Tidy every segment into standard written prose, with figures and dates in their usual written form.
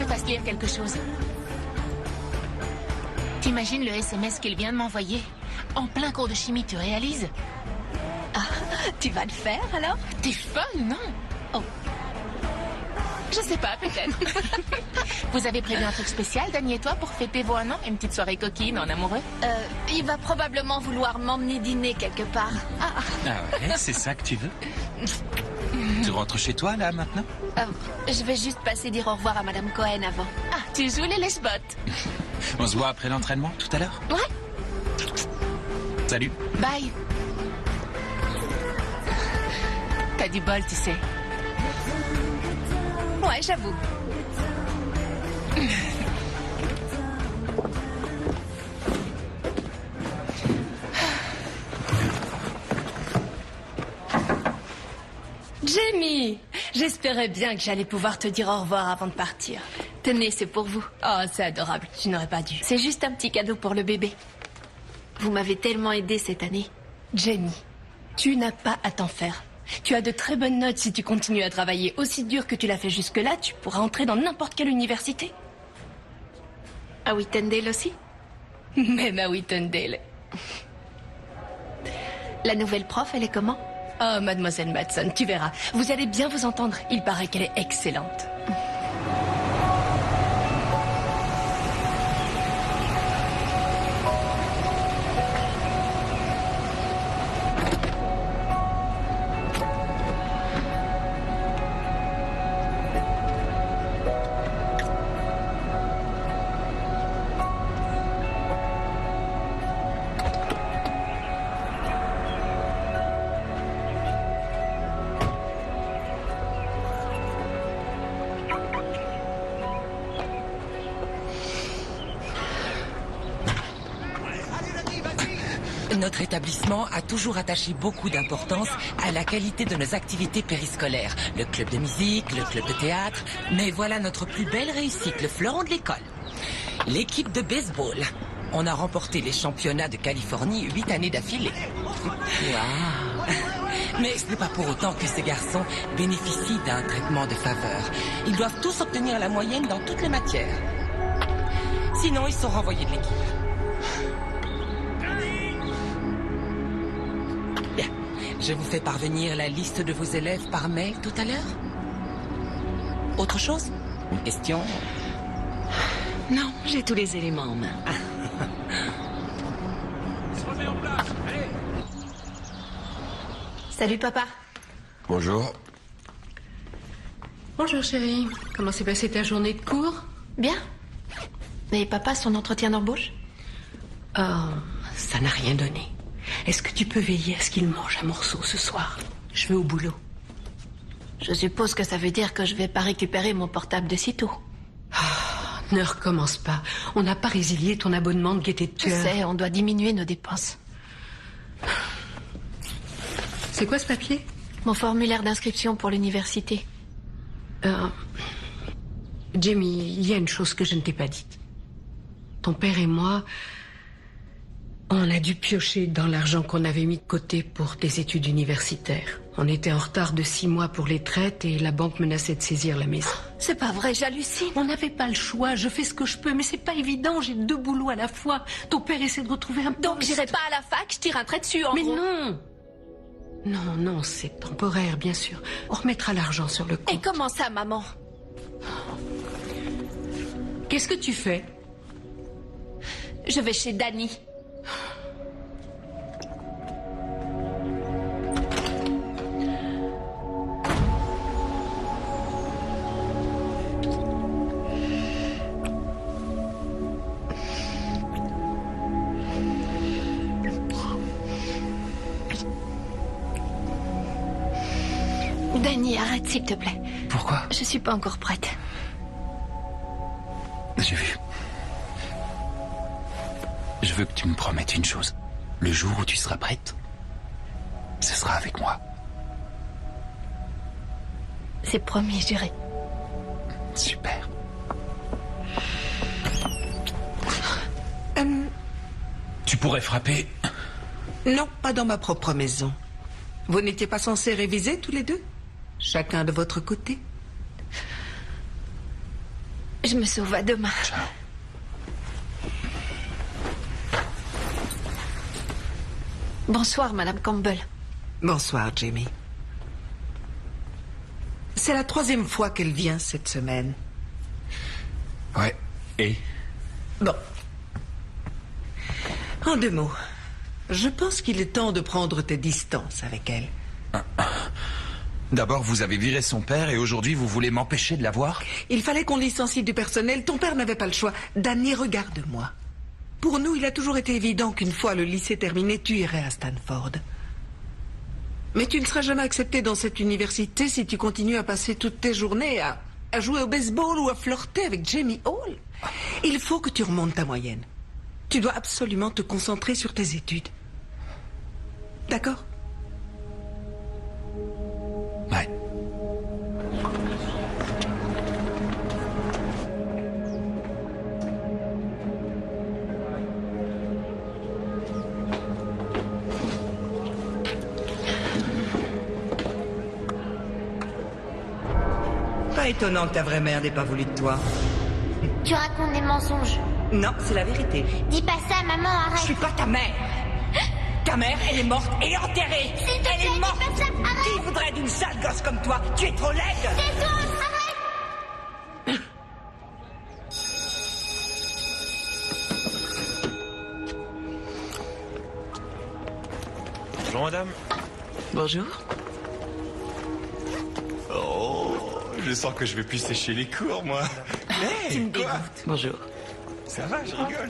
te fasse lire quelque chose. T'imagines le SMS qu'il vient de m'envoyer? En plein cours de chimie, tu réalises? Ah, tu vas le faire alors? T'es folle, non? Oh. Je sais pas, peut-être. Vous avez prévu un truc spécial, Dany et toi, pour fêter vos 1 an? Une petite soirée coquine en amoureux? Il va probablement vouloir m'emmener dîner quelque part. Ah ouais, c'est ça que tu veux? Tu rentres chez toi, là, maintenant? Je vais juste passer dire au revoir à Madame Cohen avant. Ah, tu joues les lèche-bottes. On se voit après l'entraînement, tout à l'heure? Ouais. Salut. Bye. T'as du bol, tu sais. Ouais, j'avoue. Jamie, j'espérais bien que j'allais pouvoir te dire au revoir avant de partir. Tenez, c'est pour vous. Oh, c'est adorable. Tu n'aurais pas dû. C'est juste un petit cadeau pour le bébé. Vous m'avez tellement aidé cette année. Jamie, tu n'as pas à t'en faire. Tu as de très bonnes notes si tu continues à travailler aussi dur que tu l'as fait jusque-là. Tu pourras entrer dans n'importe quelle université. À Whitendale aussi? Même à Whitendale. La nouvelle prof, elle est comment? Oh, mademoiselle Madsen, tu verras. Vous allez bien vous entendre. Il paraît qu'elle est excellente. Notre établissement a toujours attaché beaucoup d'importance à la qualité de nos activités périscolaires. Le club de musique, le club de théâtre. Mais voilà notre plus belle réussite, le fleuron de l'école. L'équipe de baseball. On a remporté les championnats de Californie 8 années d'affilée. Wow. Mais ce n'est pas pour autant que ces garçons bénéficient d'un traitement de faveur. Ils doivent tous obtenir la moyenne dans toutes les matières. Sinon, ils sont renvoyés de l'équipe. Je vous fais parvenir la liste de vos élèves par mail tout à l'heure. Autre chose? Une question? Non, j'ai tous les éléments en main. Salut papa. Bonjour. Bonjour chérie. Comment s'est passée ta journée de cours? Bien. Mais papa, son entretien d'embauche? Oh, ça n'a rien donné. Est-ce que tu peux veiller à ce qu'il mange un morceau ce soir? Je vais au boulot. Je suppose que ça veut dire que je vais pas récupérer mon portable de sitôt. Ne recommence pas. On n'a pas résilié ton abonnement de gaieté de Je cœur. sais, on doit diminuer nos dépenses. C'est quoi ce papier? Mon formulaire d'inscription pour l'université. Jamie, il y a une chose que je ne t'ai pas dite. Ton père et moi, on a dû piocher dans l'argent qu'on avait mis de côté pour des études universitaires. On était en retard de 6 mois pour les traites et la banque menaçait de saisir la maison. C'est pas vrai, j'hallucine. On n'avait pas le choix, je fais ce que je peux, mais c'est pas évident, j'ai 2 boulots à la fois. Ton père essaie de retrouver un poste. Donc j'irai pas à la fac, je tire un trait dessus en Mais gros. non! Non, non, c'est temporaire, bien sûr. On remettra l'argent sur le compte. Et comment ça, maman? Qu'est-ce que tu fais? Je vais chez Dany. Dany, arrête s'il te plaît. Pourquoi? Je suis pas encore prête. J'ai vu. Je veux que tu me promettes une chose. Le jour où tu seras prête, ce sera avec moi. C'est promis, j'irai. Super. Tu pourrais frapper. Non, pas dans ma propre maison. Vous n'étiez pas censés réviser tous les deux? Chacun de votre côté? Je me sauve à demain. Ciao. Bonsoir, Madame Campbell. Bonsoir, Jamie. C'est la 3e fois qu'elle vient cette semaine. Ouais. Et Bon. En 2 mots, je pense qu'il est temps de prendre tes distances avec elle. d'abord, vous avez viré son père et aujourd'hui, vous voulez m'empêcher de la voir? Il fallait qu'on licencie du personnel. Ton père n'avait pas le choix. Danny, regarde-moi. Pour nous, il a toujours été évident qu'une fois le lycée terminé, tu irais à Stanford. Mais tu ne seras jamais accepté dans cette université si tu continues à passer toutes tes journées à jouer au baseball ou à flirter avec Jamie Hall. Il faut que tu remontes ta moyenne. Tu dois absolument te concentrer sur tes études. D'accord? Ouais. Pas étonnant que ta vraie mère n'ait pas voulu de toi. Tu racontes des mensonges. Non, c'est la vérité. Dis pas ça, maman, Je arrête. suis pas ta mère. Ta mère, elle est morte et enterrée. S'il te Elle plaît, est dis morte. pas ça, arrête. Qui voudrait d'une sale gosse comme toi? Tu es trop laide. Tais-toi, arrête. Bonjour madame. Bonjour. Oh, je sens que je vais plus sécher les cours, moi. Hey, quoi? Bonjour. Ça va, je rigole.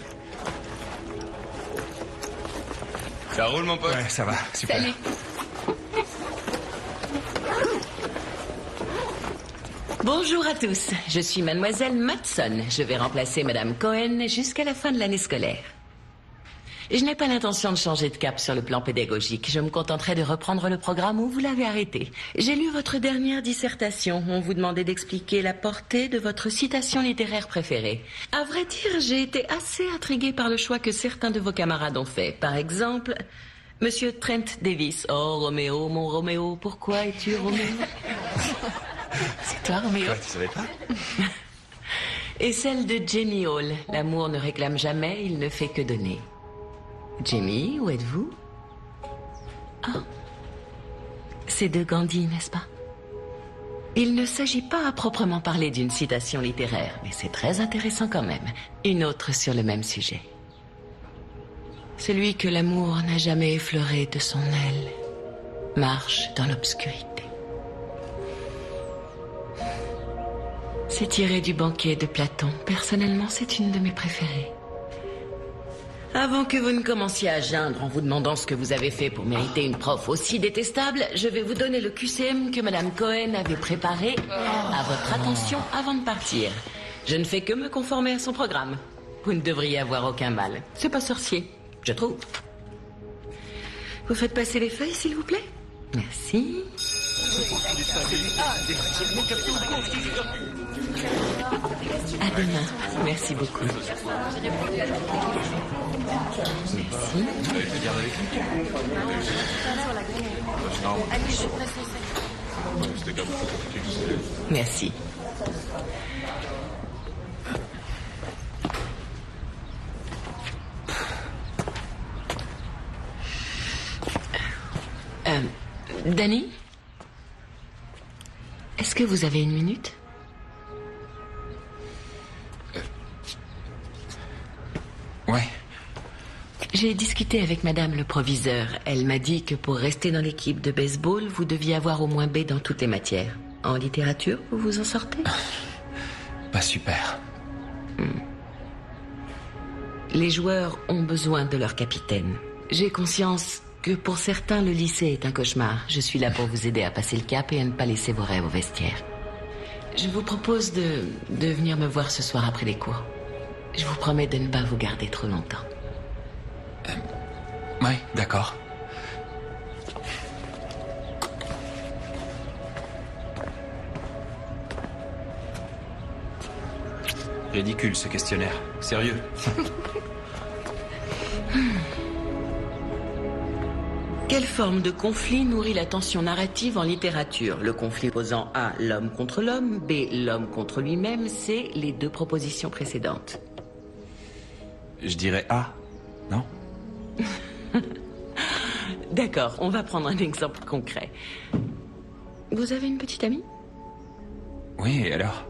Ça roule, mon pote? Ouais, ça va, super. Salut. Bonjour à tous, je suis mademoiselle Matson. Je vais remplacer madame Cohen jusqu'à la fin de l'année scolaire. Je n'ai pas l'intention de changer de cap sur le plan pédagogique. Je me contenterai de reprendre le programme où vous l'avez arrêté. J'ai lu votre dernière dissertation. On vous demandait d'expliquer la portée de votre citation littéraire préférée. À vrai dire, j'ai été assez intriguée par le choix que certains de vos camarades ont fait. Par exemple, Monsieur Trent Davis. Oh, Roméo, mon Roméo, pourquoi es-tu Roméo? C'est toi, Roméo. Ouais, tu savais pas? Et celle de Jamie Hall. L'amour ne réclame jamais, il ne fait que donner. Jamie, où êtes-vous? Ah, c'est de Gandhi, n'est-ce pas? Il ne s'agit pas à proprement parler d'une citation littéraire, mais c'est très intéressant quand même. Une autre sur le même sujet. Celui que l'amour n'a jamais effleuré de son aile marche dans l'obscurité. C'est tiré du banquet de Platon. Personnellement, c'est une de mes préférées. Avant que vous ne commenciez à geindre en vous demandant ce que vous avez fait pour mériter une prof aussi détestable, je vais vous donner le QCM que Madame Cohen avait préparé à votre attention avant de partir. Je ne fais que me conformer à son programme. Vous ne devriez avoir aucun mal. C'est pas sorcier, je trouve. Vous faites passer les feuilles, s'il vous plaît? Merci. À demain. Merci beaucoup. Merci. Merci. Danny? Est-ce que vous avez une minute? Ouais. J'ai discuté avec madame le proviseur. Elle m'a dit que pour rester dans l'équipe de baseball, vous deviez avoir au moins B dans toutes les matières. En littérature, vous vous en sortez? Pas super. Les joueurs ont besoin de leur capitaine. J'ai conscience que pour certains, le lycée est un cauchemar. Je suis là pour vous aider à passer le cap et à ne pas laisser vos rêves au vestiaire. Je vous propose de venir me voir ce soir après les cours. Je vous promets de ne pas vous garder trop longtemps. Ouais, d'accord. Ridicule ce questionnaire. Sérieux. Quelle forme de conflit nourrit la tension narrative en littérature? Le conflit opposant A, l'homme contre l'homme, B, l'homme contre lui-même, C, les deux propositions précédentes. Je dirais A, non? D'accord, on va prendre un exemple concret. Vous avez une petite amie? Oui, et alors?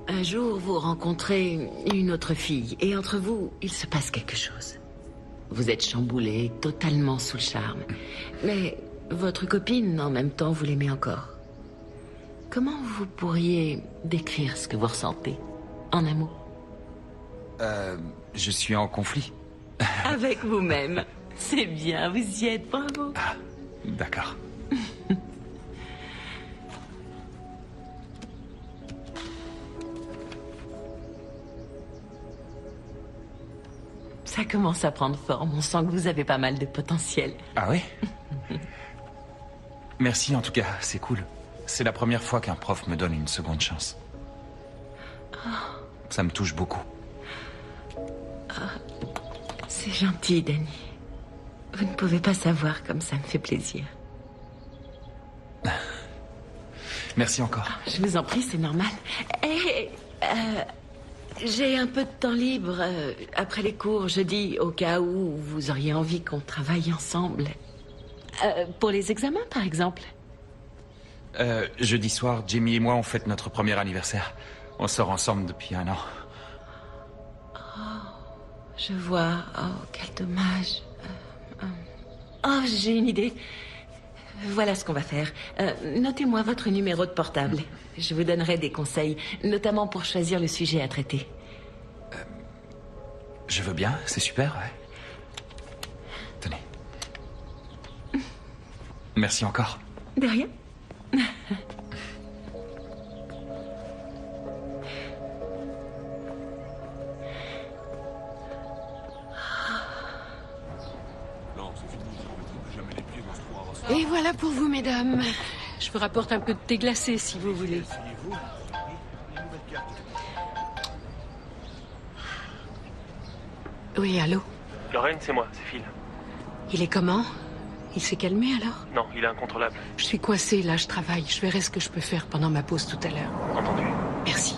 Un jour, vous rencontrez une autre fille, et entre vous, il se passe quelque chose. Vous êtes chamboulé, totalement sous le charme. Mais votre copine, en même temps, vous l'aimez encore. Comment vous pourriez décrire ce que vous ressentez, en un mot? Je suis en conflit. Avec vous-même. C'est bien, vous y êtes, bravo. Ah, d'accord. Ça commence à prendre forme, on sent que vous avez pas mal de potentiel. Ah oui? Merci en tout cas, c'est cool. C'est la première fois qu'un prof me donne une seconde chance. Ça me touche beaucoup. C'est gentil, Danny. Vous ne pouvez pas savoir comme ça me fait plaisir. Merci encore. Je vous en prie, c'est normal. J'ai un peu de temps libre après les cours jeudi, au cas où vous auriez envie qu'on travaille ensemble. Pour les examens, par exemple. Jeudi soir, Jamie et moi, on fête notre premier anniversaire. On sort ensemble depuis 1 an. Je vois. Oh, quel dommage. Oh, j'ai une idée. Voilà ce qu'on va faire. Notez-moi votre numéro de portable. Je vous donnerai des conseils, notamment pour choisir le sujet à traiter. Je veux bien, c'est super, ouais. Tenez. Merci encore. De rien. Et voilà pour vous, mesdames. Je vous rapporte un peu de thé glacé, si vous voulez. Oui, allô? Lorraine, c'est moi, c'est Phil. Il est comment? Il s'est calmé, alors? Non, il est incontrôlable. Je suis coincée, là, je travaille. Je verrai ce que je peux faire pendant ma pause tout à l'heure. Entendu. Merci.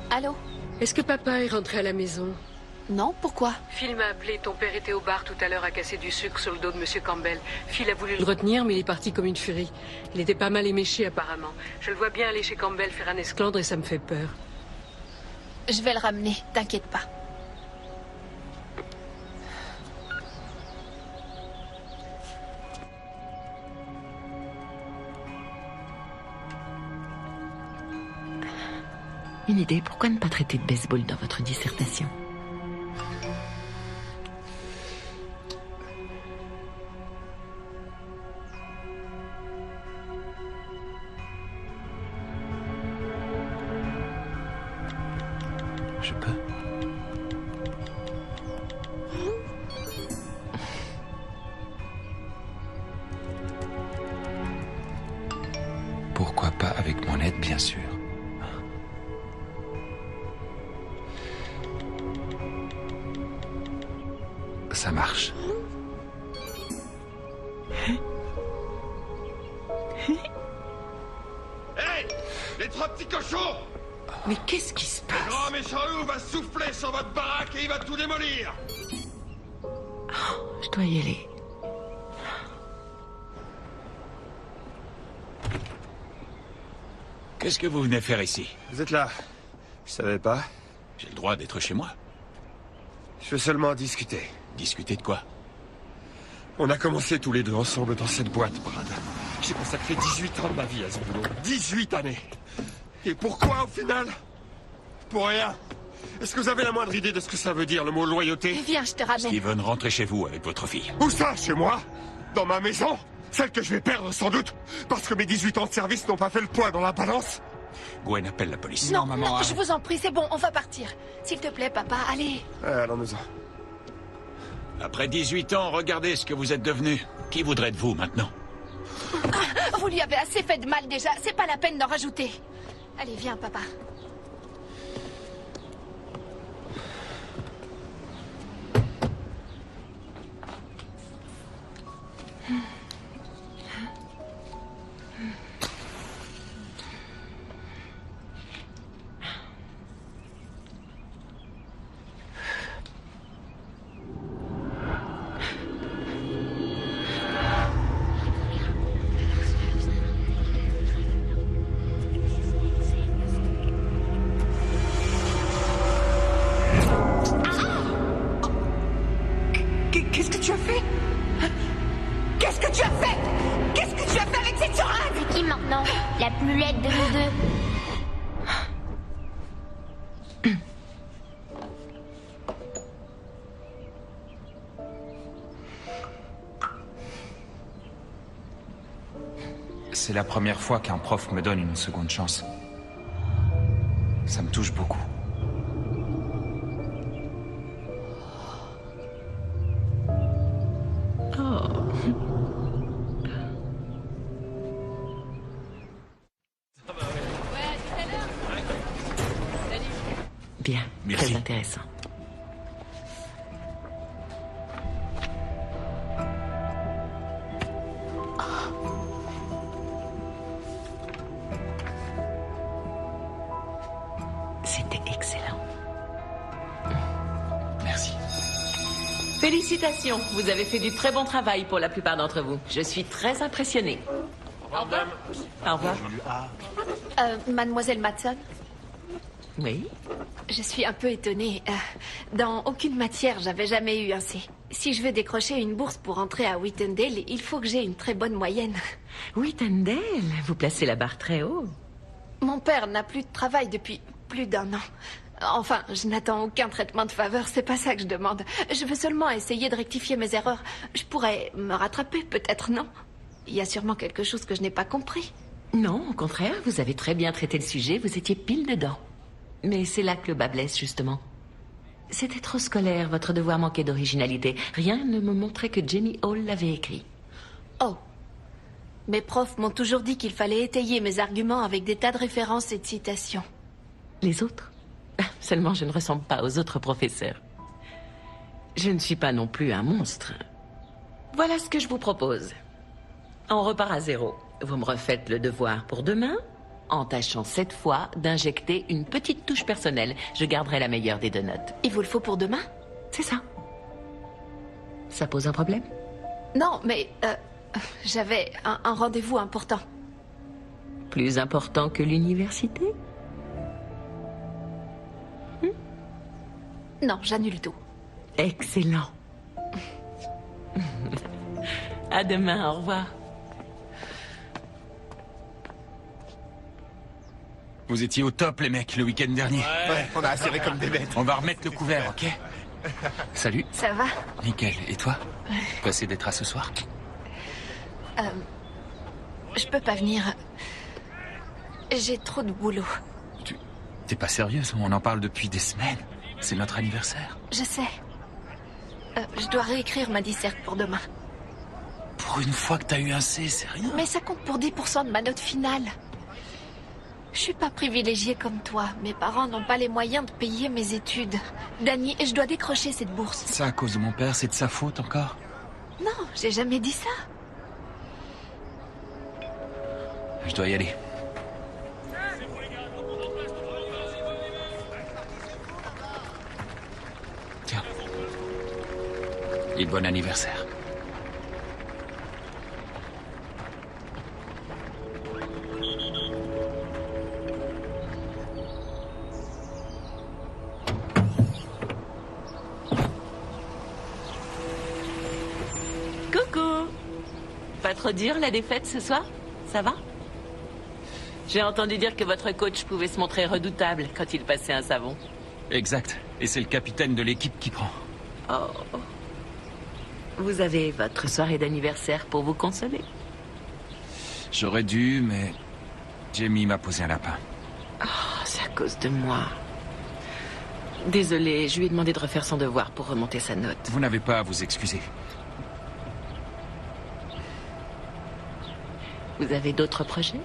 Allô? Est-ce que papa est rentré à la maison? Non, pourquoi? Phil m'a appelé. Ton père était au bar tout à l'heure à casser du sucre sur le dos de Monsieur Campbell. Phil a voulu le retenir, mais il est parti comme une furie. Il était pas mal éméché, apparemment. Je le vois bien aller chez Campbell faire un esclandre et ça me fait peur. Je vais le ramener, t'inquiète pas. Une idée, pourquoi ne pas traiter de baseball dans votre dissertation? Je peux. Pourquoi pas avec mon aide, bien sûr. Ça marche. Hey! Les 3 petits cochons! Mais qu'est-ce qui se passe? Le grand méchant loup va souffler sur votre baraque et il va tout démolir! Je dois y aller. Qu'est-ce que vous venez faire ici? Vous êtes là. Je savais pas. J'ai le droit d'être chez moi. Je veux seulement discuter. Discuter de quoi? On a commencé tous les deux ensemble dans cette boîte, Brad. J'ai consacré 18 ans de ma vie à ce boulot. 18 années. Et pourquoi, au final? Pour rien. Est-ce que vous avez la moindre idée de ce que ça veut dire, le mot loyauté? Viens, je te ramène. Steven, rentrez chez vous avec votre fille. Où ça, chez moi? Dans ma maison? Celle que je vais perdre, sans doute, parce que mes 18 ans de service n'ont pas fait le poids dans la balance? Gwen, appelle la police. Non, maman, non, arrête. je vous en prie, c'est bon, on va partir. S'il te plaît, papa, allez. Allons-nous-en. Après 18 ans, regardez ce que vous êtes devenu. Qui voudrait de vous maintenant? Vous lui avez assez fait de mal déjà, c'est pas la peine d'en rajouter. Allez, viens, papa. Qu'est-ce que tu as fait? Qu'est-ce que tu as fait? Qu'est-ce que tu as fait avec cette seringue? C'est qui maintenant? La plus laide de nous deux. C'est la première fois qu'un prof me donne une seconde chance. Ça me touche beaucoup. Bien, Merci. très intéressant. C'était excellent. Merci. Félicitations, vous avez fait du très bon travail pour la plupart d'entre vous. Je suis très impressionnée. Au revoir, madame. Au revoir. Mademoiselle Matson, Oui. je suis un peu étonnée. Dans aucune matière, j'avais jamais eu un C. Si je veux décrocher une bourse pour entrer à Whitendale, il faut que j'ai une très bonne moyenne. Whitendale, vous placez la barre très haut. Mon père n'a plus de travail depuis plus d'1 an. Enfin, je n'attends aucun traitement de faveur, c'est pas ça que je demande. Je veux seulement essayer de rectifier mes erreurs. Je pourrais me rattraper, peut-être, non? Il y a sûrement quelque chose que je n'ai pas compris. Non, au contraire, vous avez très bien traité le sujet, vous étiez pile dedans. Mais c'est là que le bas blesse, justement. C'était trop scolaire, votre devoir manquait d'originalité. Rien ne me montrait que Jamie Hall l'avait écrit. Oh. Mes profs m'ont toujours dit qu'il fallait étayer mes arguments avec des tas de références et de citations. Les autres? Seulement, je ne ressemble pas aux autres professeurs. Je ne suis pas non plus un monstre. Voilà ce que je vous propose. On repart à 0. Vous me refaites le devoir pour demain, en tâchant cette fois d'injecter une petite touche personnelle. Je garderai la meilleure des 2 notes. Il vous le faut pour demain? C'est ça. Ça pose un problème? Non, mais j'avais un rendez-vous important. Plus important que l'université? Non, j'annule tout. Excellent. À demain, au revoir. Vous étiez au top, les mecs, le week-end dernier. Ouais, on a serré comme des bêtes. On va remettre le couvert, ok? Salut. Ça va? Nickel. Et toi? Passé d'être à ce soir? Je peux pas venir. J'ai trop de boulot. T'es pas sérieuse? On en parle depuis des semaines. C'est notre anniversaire. Je sais. Je dois réécrire ma disserte pour demain. Pour une fois que t'as eu un C, c'est rien. Mais ça compte pour 10% de ma note finale. Je suis pas privilégiée comme toi. Mes parents n'ont pas les moyens de payer mes études. Danny, je dois décrocher cette bourse. C'est à cause de mon père, c'est de sa faute encore? Non, j'ai jamais dit ça. Je dois y aller. Tiens. Et bon anniversaire. Coucou. Pas trop dur la défaite ce soir? Ça va? J'ai entendu dire que votre coach pouvait se montrer redoutable quand il passait un savon. Exact. Et c'est le capitaine de l'équipe qui prend. Oh. Vous avez votre soirée d'anniversaire pour vous consoler. J'aurais dû, mais Jamie m'a posé un lapin. Oh, c'est à cause de moi. Désolée, je lui ai demandé de refaire son devoir pour remonter sa note. Vous n'avez pas à vous excuser. Vous avez d'autres projets?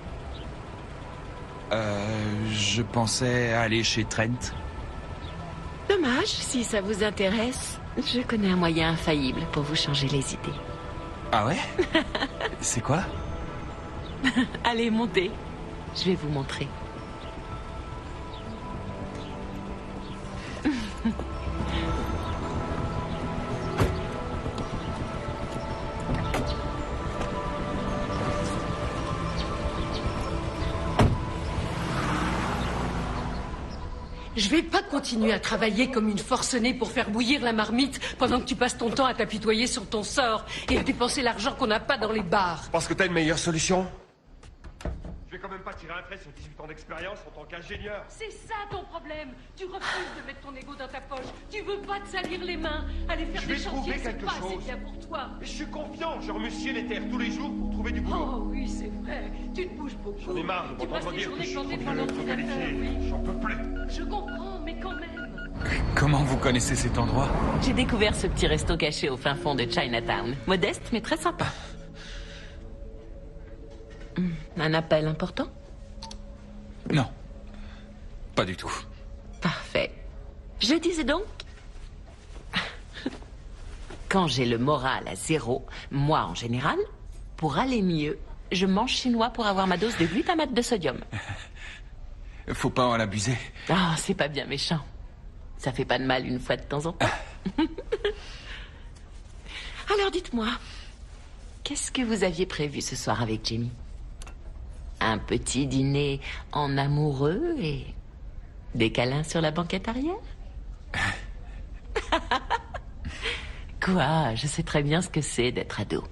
Je pensais aller chez Trent. Dommage, si ça vous intéresse. Je connais un moyen infaillible pour vous changer les idées. Ah ouais? C'est quoi? Allez, montez. Je vais vous montrer. Je vais pas continuer à travailler comme une forcenée pour faire bouillir la marmite pendant que tu passes ton temps à t'apitoyer sur ton sort et à dépenser l'argent qu'on n'a pas dans les bars. Parce que t'as une meilleure solution? Je vais quand même pas tirer un trait sur 18 ans d'expérience en tant qu'ingénieur. C'est ça ton problème. Tu refuses de mettre ton ego dans ta poche. Tu veux pas te salir les mains. Aller faire des chantiers, c'est pas assez bien pour toi. Je suis confiant, je remusier les terres tous les jours pour trouver du boulot. Oh oui, c'est vrai. Tu te bouges beaucoup. J'en ai marre de Tu passes m'entendre tes dire que journées je suis plantées trop devant vieux, trop l'ordinateur, qualifié. oui. J'en peux plus. Je comprends, mais quand même. Comment vous connaissez cet endroit? J'ai découvert ce petit resto caché au fin fond de Chinatown. Modeste, mais très sympa. Un appel important? Non. Pas du tout. Parfait. Je disais donc... Quand j'ai le moral à 0, moi en général, pour aller mieux, je mange chinois pour avoir ma dose de glutamate de sodium. Faut pas en abuser. Ah, c'est pas bien méchant. Ça fait pas de mal une fois de temps en temps. Alors dites-moi, qu'est-ce que vous aviez prévu ce soir avec Jamie? Un petit dîner en amoureux et des câlins sur la banquette arrière? Quoi? Je sais très bien ce que c'est d'être ado.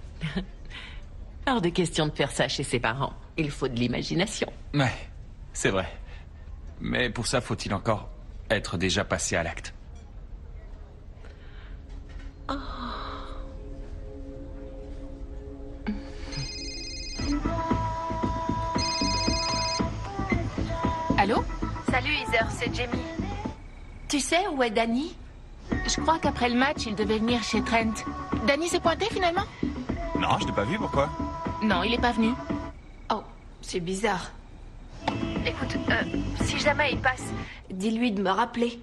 Hors de question de faire ça chez ses parents. Il faut de l'imagination. Ouais, c'est vrai. Mais pour ça, faut-il encore être déjà passé à l'acte? Oh. Allô? Salut Heather, c'est Jamie. Tu sais où est Danny? Je crois qu'après le match, il devait venir chez Trent. Danny s'est pointé finalement? Non, je l'ai pas vu, pourquoi? Non, il est pas venu. Oh, c'est bizarre. Écoute, si jamais il passe, dis-lui de me rappeler.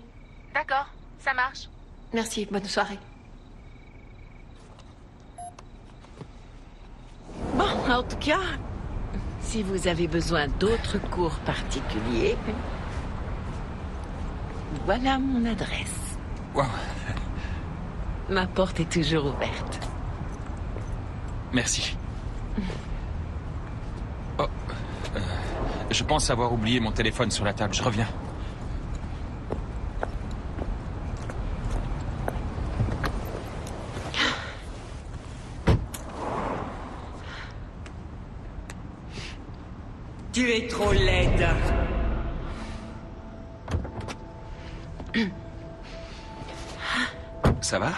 D'accord, ça marche. Merci, bonne soirée. Bon, en tout cas, si vous avez besoin d'autres cours particuliers, voilà mon adresse. Wow. Ma porte est toujours ouverte. Merci. Oh, je pense avoir oublié mon téléphone sur la table. Je reviens. Tu es trop laide. Ça va?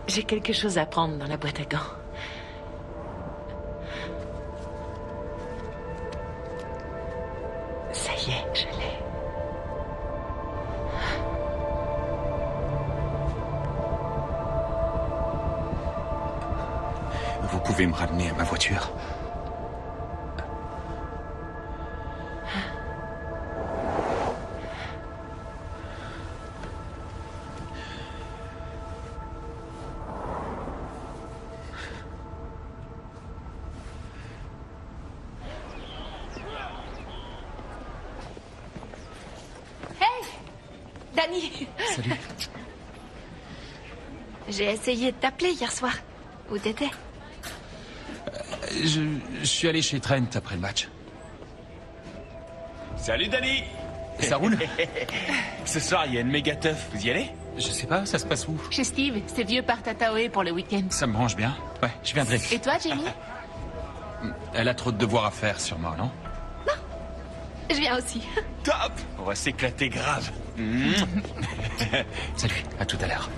J'ai quelque chose à prendre dans la boîte à gants. Ça y est, je l'ai. Vous pouvez me ramener à ma voiture? Danny! Salut. J'ai essayé de t'appeler hier soir. Où t'étais? Je suis allé chez Trent après le match. Salut Danny. Ça roule? Ce soir, il y a une méga teuf. Vous y allez? Je sais pas, ça se passe où? Chez Steve, ses vieux partent à Taoé pour le week-end. Ça me branche bien. Ouais, je viendrai. Et toi, Jenny? Elle a trop de devoirs à faire, sûrement, non? Je viens aussi. Top. On va s'éclater grave. Salut, à tout à l'heure.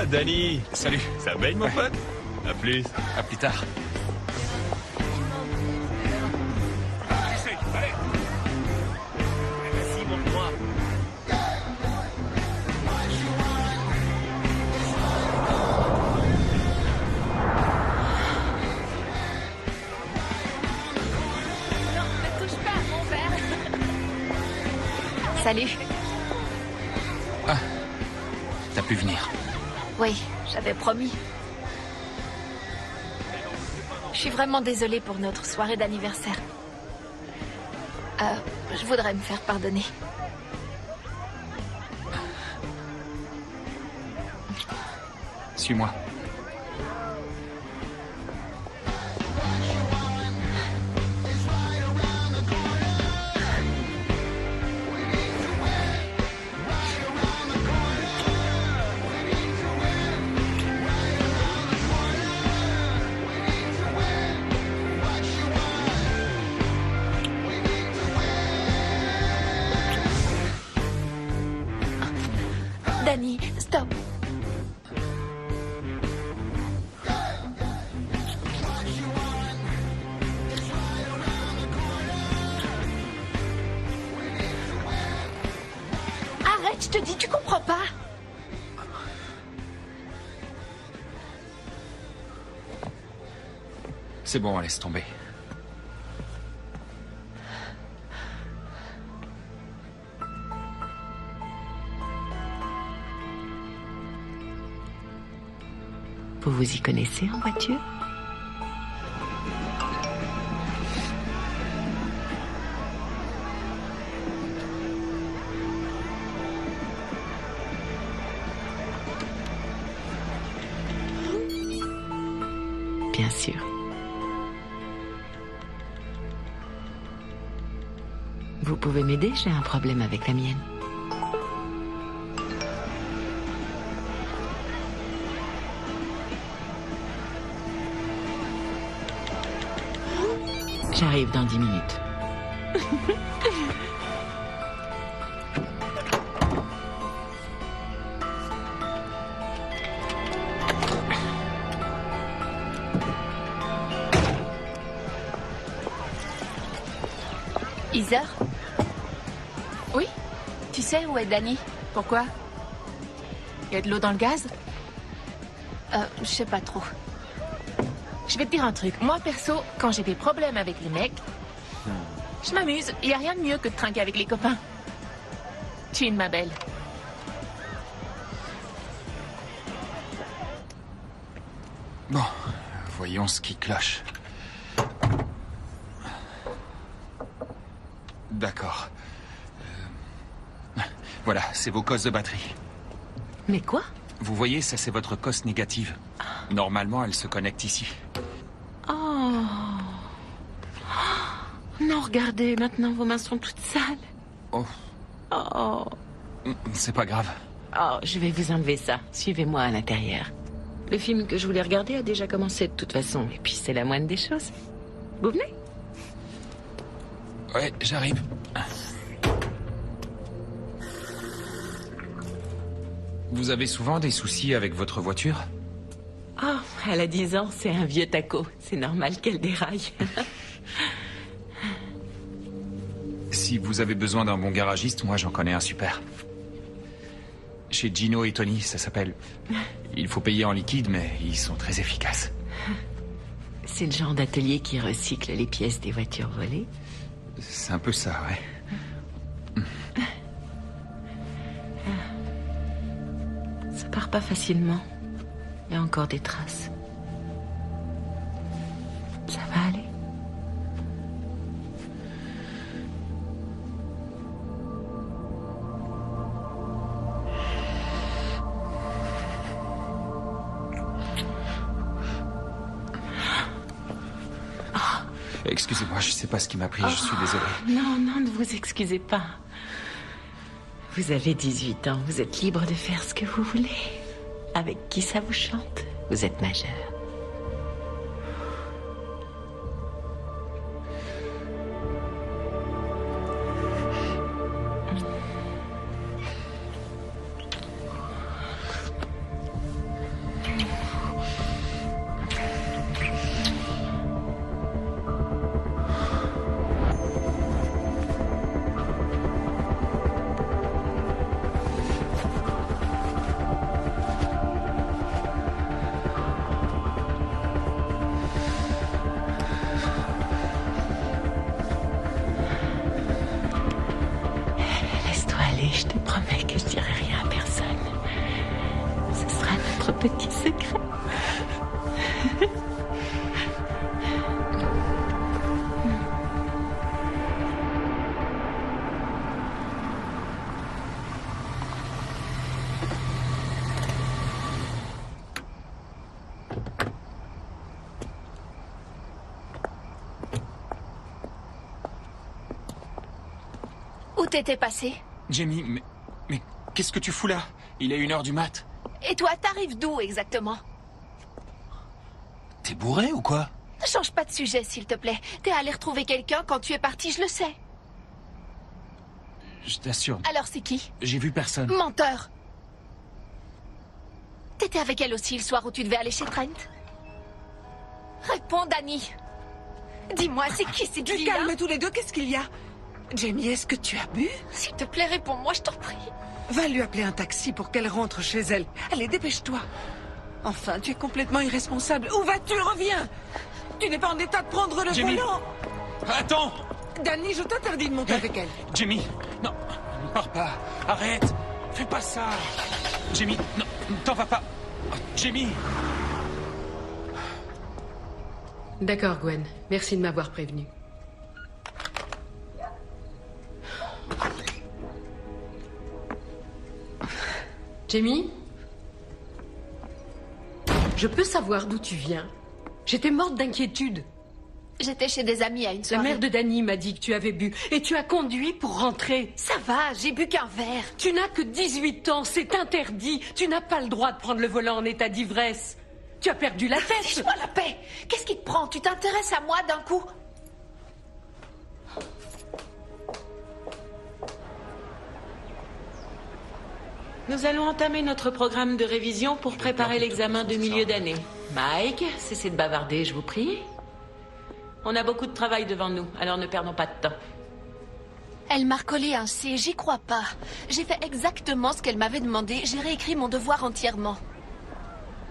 Ah, Danny. Salut. Ça baigne, mon pote? À plus. À plus tard. Allez. Vas-y, montre-moi. Ne touche pas à mon verre. Salut. Ah, t'as pu venir. Oui, j'avais promis. Je suis vraiment désolée pour notre soirée d'anniversaire. Je voudrais me faire pardonner. Suis-moi. Danny, stop. Arrête, je te dis, tu comprends pas. C'est bon, laisse tomber. Vous vous y connaissez en voiture? Bien sûr. Vous pouvez m'aider? J'ai un problème avec la mienne. J'arrive dans 10 minutes. Heather? Oui? Tu sais où est Danny? Pourquoi? Il y a de l'eau dans le gaz? Je sais pas trop. Je vais te dire un truc. Moi, perso, quand j'ai des problèmes avec les mecs, je m'amuse. Il n'y a rien de mieux que de trinquer avec les copains. Chin, ma belle. Bon, voyons ce qui cloche. D'accord. Voilà, c'est vos cosses de batterie. Mais quoi? Vous voyez, ça c'est votre cosse négative. Normalement, elle se connecte ici. Oh. Non, regardez, maintenant vos mains sont toutes sales. Oh. Oh. C'est pas grave. Oh, je vais vous enlever ça. Suivez-moi à l'intérieur. Le film que je voulais regarder a déjà commencé de toute façon. Et puis c'est la moindre des choses. Vous venez? Ouais, j'arrive. Vous avez souvent des soucis avec votre voiture? Oh, elle a 10 ans, c'est un vieux taco. C'est normal qu'elle déraille. Si vous avez besoin d'un bon garagiste, moi j'en connais un super. Chez Gino et Tony, ça s'appelle. Il faut payer en liquide, mais ils sont très efficaces. C'est le genre d'atelier qui recycle les pièces des voitures volées? C'est un peu ça, ouais. Ça part pas facilement. Il y a encore des traces. Ça va aller? Excusez-moi, je sais pas ce qui m'a pris, je suis désolé. Non, non, ne vous excusez pas. Vous avez 18 ans, vous êtes libre de faire ce que vous voulez. Avec qui ça vous chante? Vous êtes majeur. petit secret. Où t'étais passé? Jamie, mais qu'est-ce que tu fous là? Il est 1h du mat. Et toi, t'arrives d'où exactement? T'es bourré ou quoi? Ne change pas de sujet, s'il te plaît. T'es allé retrouver quelqu'un quand tu es parti, je le sais. Je t'assure. Alors c'est qui? J'ai vu personne. Menteur! T'étais avec elle aussi le soir où tu devais aller chez Trent? Réponds, Danny. Dis-moi, c'est qui cette Du fille-là? calme tous les deux, qu'est-ce qu'il y a? Jamie, est-ce que tu as bu? S'il te plaît, réponds-moi, je t'en prie. Va lui appeler un taxi pour qu'elle rentre chez elle. Allez, dépêche-toi. Enfin, tu es complètement irresponsable. Où vas-tu? Reviens! Tu n'es pas en état de prendre le Jamie. volant! Attends! Danny, je t'interdis de monter avec elle. Jamie, non, ne pars pas. Arrête. Fais pas ça. Jamie, non, t'en vas pas. Jamie. D'accord, Gwen. Merci de m'avoir prévenu. Jamie? Je peux savoir d'où tu viens? J'étais morte d'inquiétude. J'étais chez des amis à une La soirée. mère de Danny m'a dit que tu avais bu et tu as conduit pour rentrer. Ça va, j'ai bu qu'un verre. Tu n'as que 18 ans, c'est interdit. Tu n'as pas le droit de prendre le volant en état d'ivresse. Tu as perdu la tête. Fiche-moi la paix. Qu'est-ce qui te prend? Tu t'intéresses à moi d'un coup? Nous allons entamer notre programme de révision pour préparer l'examen de milieu d'année. Mike, cessez de bavarder, je vous prie. On a beaucoup de travail devant nous, alors ne perdons pas de temps. Elle m'a recollé un C, j'y crois pas. J'ai fait exactement ce qu'elle m'avait demandé. J'ai réécrit mon devoir entièrement.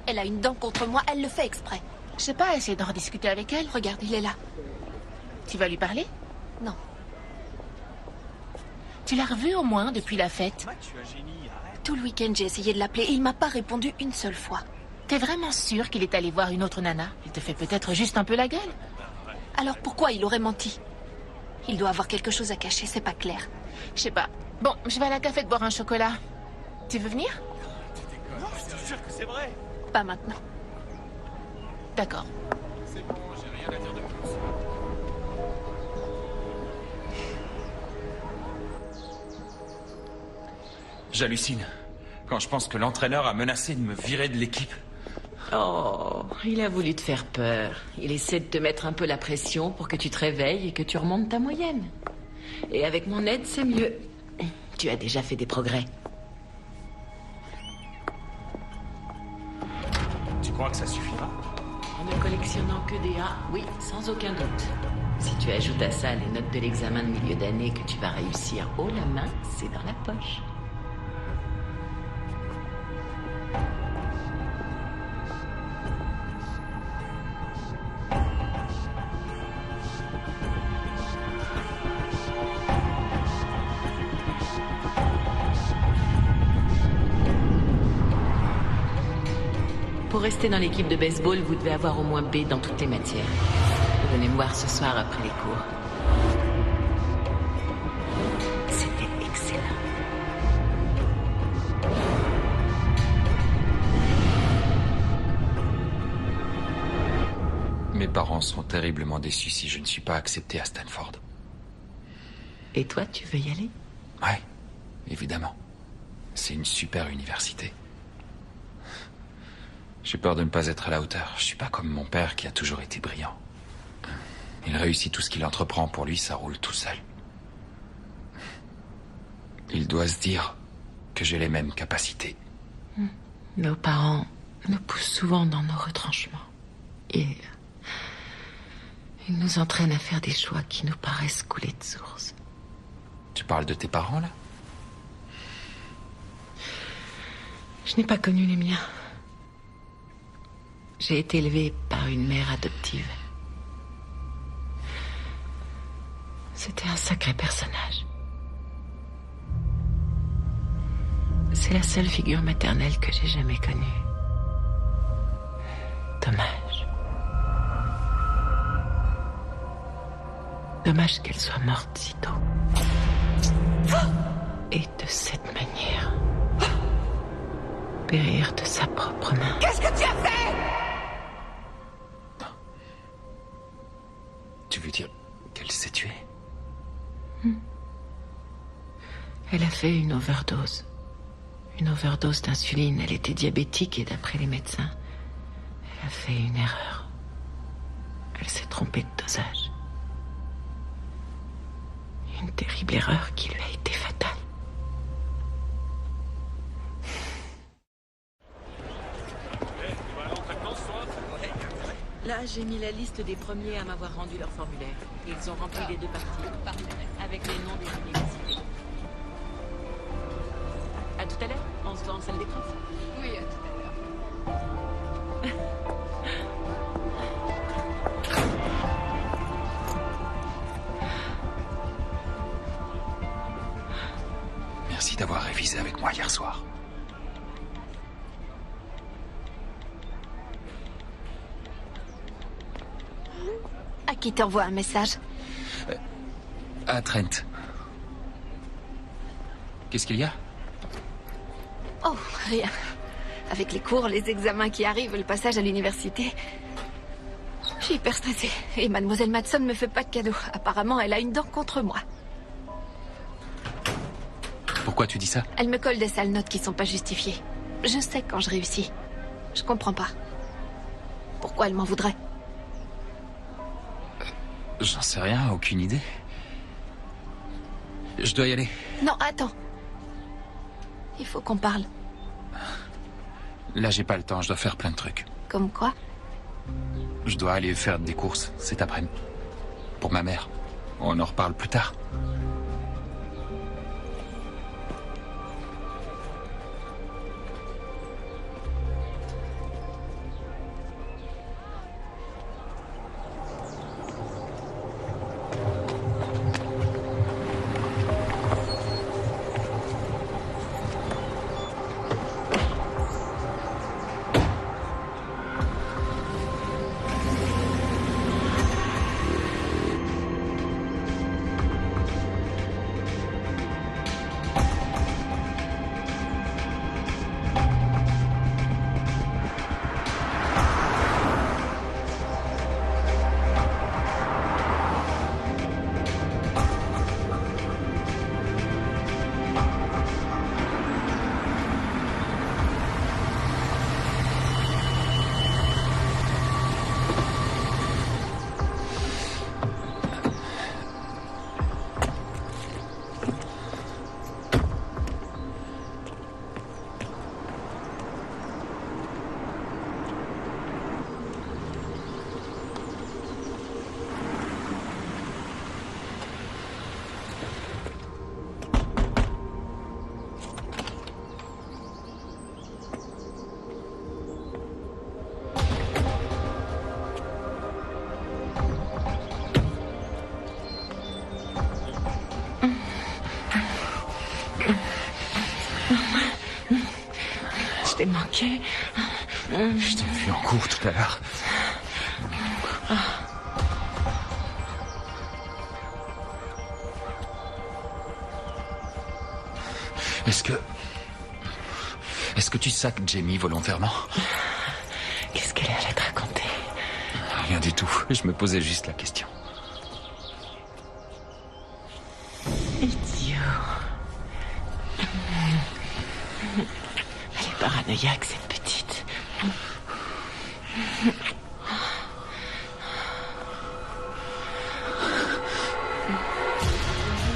Elle a une dent contre moi, elle le fait exprès. Je sais pas, essayer d'en rediscuter avec elle. Regarde, il est là. Tu vas lui parler? Non. Tu l'as revu au moins depuis la fête? Tout le week-end, j'ai essayé de l'appeler et il m'a pas répondu une seule fois. T'es vraiment sûr qu'il est allé voir une autre nana? Il te fait peut-être juste un peu la gueule? Alors pourquoi il aurait menti? Il doit avoir quelque chose à cacher, c'est pas clair. Je sais pas. Bon, je vais à la cafette boire un chocolat. Tu veux venir? Non, je te jure que c'est vrai. Pas maintenant. D'accord. C'est bon, j'ai rien à dire de plus. J'hallucine. Quand je pense que l'entraîneur a menacé de me virer de l'équipe. Oh, il a voulu te faire peur. Il essaie de te mettre un peu la pression pour que tu te réveilles et que tu remontes ta moyenne. Et avec mon aide, c'est mieux. Tu as déjà fait des progrès. Tu crois que ça suffira? En ne collectionnant que des A, oui, sans aucun doute. Si tu ajoutes à ça les notes de l'examen de milieu d'année que tu vas réussir haut la main, c'est dans la poche. Pour rester dans l'équipe de baseball, vous devez avoir au moins B dans toutes les matières. Vous venez me voir ce soir après les cours. C'était excellent. Mes parents seront terriblement déçus si je ne suis pas accepté à Stanford. Et toi, tu veux y aller? Ouais, évidemment. C'est une super université. J'ai peur de ne pas être à la hauteur. Je suis pas comme mon père qui a toujours été brillant. Il réussit tout ce qu'il entreprend. Pour lui, ça roule tout seul. Il doit se dire que j'ai les mêmes capacités. Nos parents nous poussent souvent dans nos retranchements. Et ils nous entraînent à faire des choix qui nous paraissent couler de source. Tu parles de tes parents, là? Je n'ai pas connu les miens. J'ai été élevée par une mère adoptive. C'était un sacré personnage. C'est la seule figure maternelle que j'ai jamais connue. Dommage. Dommage qu'elle soit morte si tôt. Et de cette manière. Périr de sa propre main. Qu'est-ce que tu as fait? Tu veux dire qu'elle s'est tuée? Elle a fait une overdose. Une overdose d'insuline. Elle était diabétique et d'après les médecins, elle a fait une erreur. Elle s'est trompée de dosage. Une terrible erreur qui lui a été fatale. Là, j'ai mis la liste des premiers à m'avoir rendu leur formulaire. Ils ont rempli les 2 parties, avec les noms des universités. À tout à l'heure, on se voit en salle des profs. Oui, à tout à l'heure. Merci d'avoir révisé avec moi hier soir. À qui t'envoie un message? À Trent. Qu'est-ce qu'il y a? Oh, rien. Avec les cours, les examens qui arrivent, le passage à l'université. Je suis hyper stressée. Et mademoiselle Madson me fait pas de cadeau. Apparemment, elle a une dent contre moi. Pourquoi tu dis ça? Elle me colle des sales notes qui sont pas justifiées. Je sais quand je réussis. Je comprends pas. Pourquoi elle m'en voudrait? J'en sais rien, aucune idée. Je dois y aller. Non, attends. Il faut qu'on parle. Là, j'ai pas le temps, je dois faire plein de trucs. Comme quoi? Je dois aller faire des courses cet après-midi. Pour ma mère. On en reparle plus tard. Je t'ai manqué. Je t'ai vu en cours tout à l'heure. Est-ce que tu sacs Jamie volontairement? Qu'est-ce qu'elle allait te raconter? Rien du tout. Je me posais juste la question. Idiot. Elle est paranoïaque, cette petite.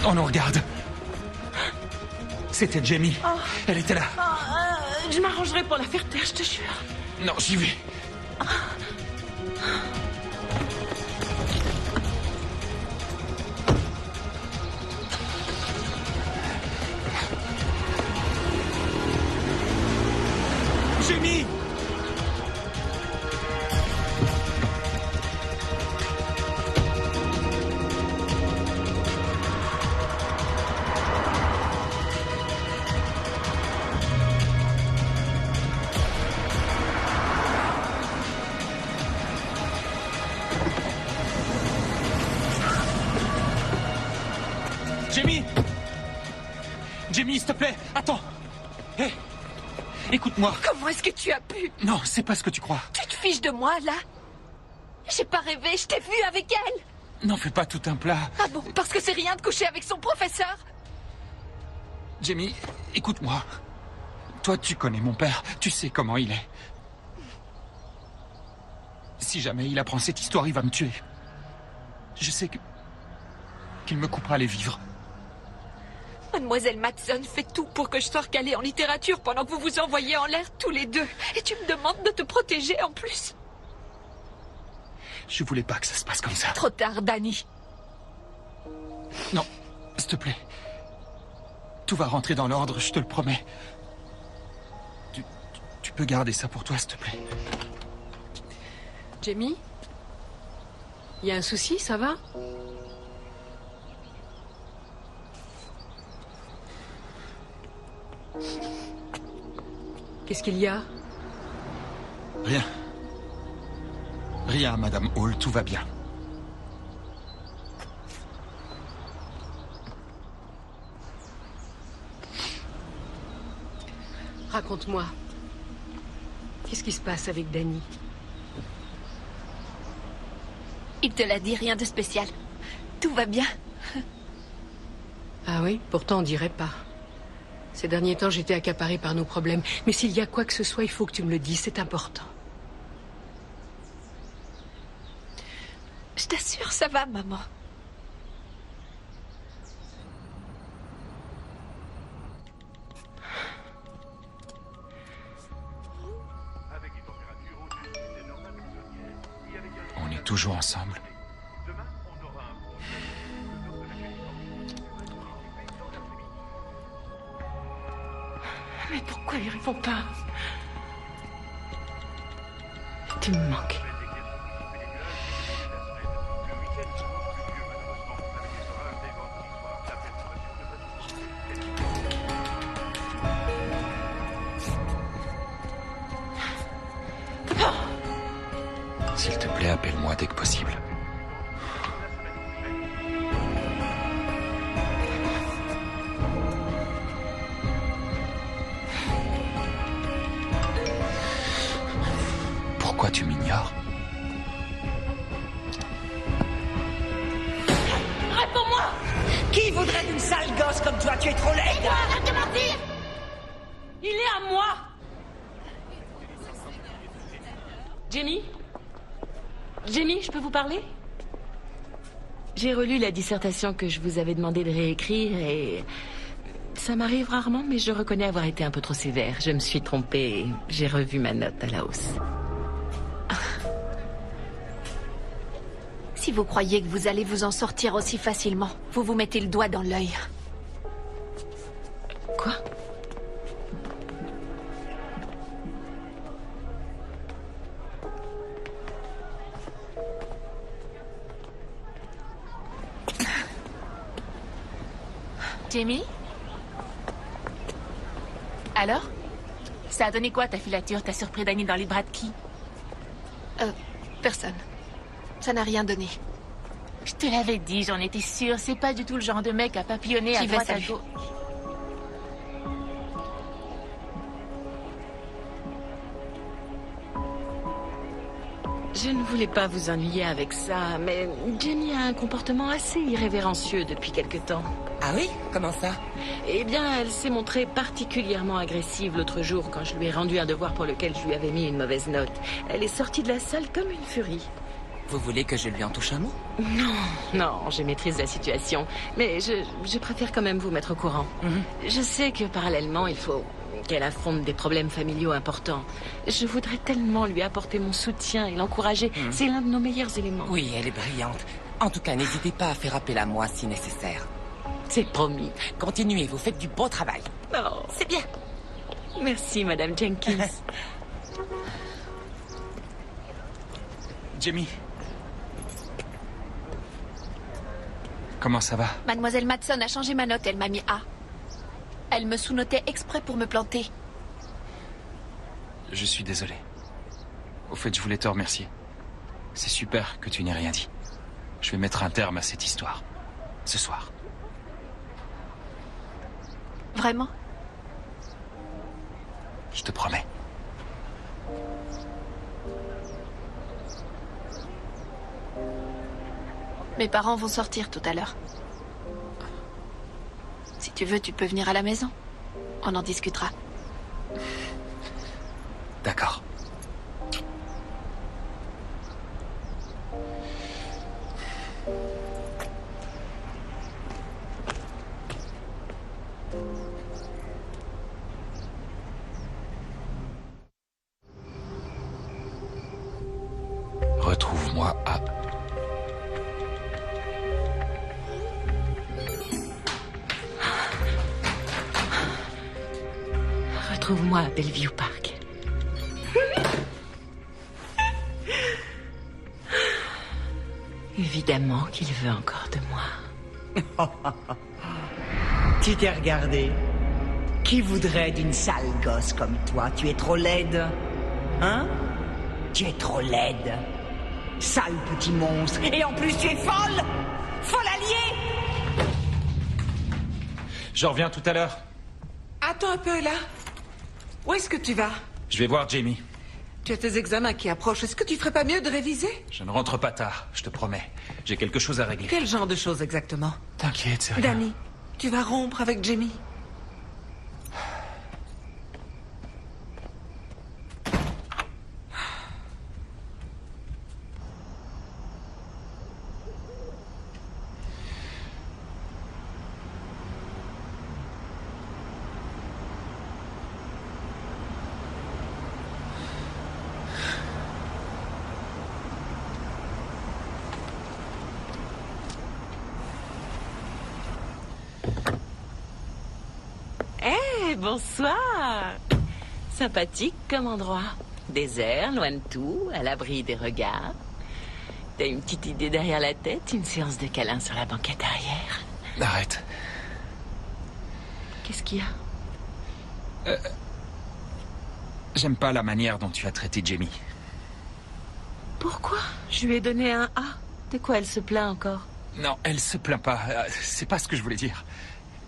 On nous regarde. C'était Jamie. Oh. Elle était là. Je m'arrangerai pour la faire taire, je te jure. Non, j'y vais. Jamie! Jamie, s'il te plaît, attends. Hé, écoute-moi. Comment est-ce que tu as pu? Non, c'est pas ce que tu crois. Tu te fiches de moi, là? J'ai pas rêvé, je t'ai vu avec elle. N'en fais pas tout un plat. Ah bon, parce que c'est rien de coucher avec son professeur? Jamie, écoute-moi. Toi, tu connais mon père. Tu sais comment il est. Si jamais il apprend cette histoire, il va me tuer. Je sais qu'il me coupera les vivres. Mademoiselle Matson fait tout pour que je sois recalée en littérature pendant que vous vous envoyez en l'air tous les deux. Et tu me demandes de te protéger en plus. Je voulais pas que ça se passe comme ça. Trop tard, Danny. Non, s'il te plaît. Tout va rentrer dans l'ordre, je te le promets. Tu peux garder ça pour toi, s'il te plaît. Jamie? Il y a un souci, ça va? Qu'est-ce qu'il y a? Rien. Rien, Madame Hall, tout va bien. Raconte-moi. Qu'est-ce qui se passe avec Danny? Il te l'a dit, rien de spécial. Tout va bien. Ah oui? Pourtant, on dirait pas. Ces derniers temps, j'étais accaparée par nos problèmes. Mais s'il y a quoi que ce soit, il faut que tu me le dises, c'est important. Je t'assure, ça va, maman. On est toujours ensemble. Mais pourquoi il répond pas? Tu me manques. S'il te plaît, appelle-moi dès que possible. Pourquoi tu m'ignores? Réponds-moi! Qui voudrait d'une sale gosse comme toi? Tu es trop laide! Arrête de mentir! Il est à moi! Jenny? Jenny, je peux vous parler? J'ai relu la dissertation que je vous avais demandé de réécrire et... Ça m'arrive rarement, mais je reconnais avoir été un peu trop sévère. Je me suis trompée et j'ai revu ma note à la hausse. Si vous croyez que vous allez vous en sortir aussi facilement, vous vous mettez le doigt dans l'œil. Quoi? Jamie? Alors? Ça a donné quoi ta filature? T'as surpris Danny dans les bras de qui? Personne. Ça n'a rien donné. Je te l'avais dit, j'en étais sûre. C'est pas du tout le genre de mec à papillonner à Qui va droite à saluer? gauche. Je ne voulais pas vous ennuyer avec ça, mais Jenny a un comportement assez irrévérencieux depuis quelque temps. Ah oui? Comment ça? Eh bien, elle s'est montrée particulièrement agressive l'autre jour quand je lui ai rendu un devoir pour lequel je lui avais mis une mauvaise note. Elle est sortie de la salle comme une furie. Vous voulez que je lui en touche un mot? Non, je maîtrise la situation, mais je préfère quand même vous mettre au courant. Je sais que parallèlement, il faut qu'elle affronte des problèmes familiaux importants. Je voudrais tellement lui apporter mon soutien et l'encourager. C'est l'un de nos meilleurs éléments. Oui, elle est brillante. En tout cas, n'hésitez pas à faire appel à moi si nécessaire. C'est promis. Continuez, vous faites du bon travail. Oh, c'est bien. Merci, Madame Jenkins. Jamie. Comment ça va? Mademoiselle Matson a changé ma note, elle m'a mis A. Elle me sous-notait exprès pour me planter. Je suis désolé. Au fait, je voulais te remercier. C'est super que tu n'aies rien dit. Je vais mettre un terme à cette histoire. Ce soir. Vraiment? Je te promets. Mes parents vont sortir tout à l'heure. Si tu veux, tu peux venir à la maison. On en discutera. D'accord. Retrouve-moi à... Retrouve-moi à Bellevue Park. Évidemment qu'il veut encore de moi. Tu t'es regardé. Qui voudrait d'une sale gosse comme toi? Tu es trop laide. Hein? Tu es trop laide. Sale petit monstre. Et en plus, tu es folle! Folle alliée! Je reviens tout à l'heure. Attends un peu, là. Où est-ce que tu vas? Je vais voir Jamie. Tu as tes examens qui approchent. Est-ce que tu ferais pas mieux de réviser? Je ne rentre pas tard, je te promets. J'ai quelque chose à régler. Quel genre de choses exactement? T'inquiète, c'est rien. Danny, tu vas rompre avec Jamie? Bonsoir. Sympathique comme endroit. Désert, loin de tout, à l'abri des regards. T'as une petite idée derrière la tête, une séance de câlins sur la banquette arrière. Arrête. Qu'est-ce qu'il y a? J'aime pas la manière dont tu as traité Jamie. Pourquoi? Je lui ai donné un A. De quoi elle se plaint encore? Non, elle se plaint pas. C'est pas ce que je voulais dire.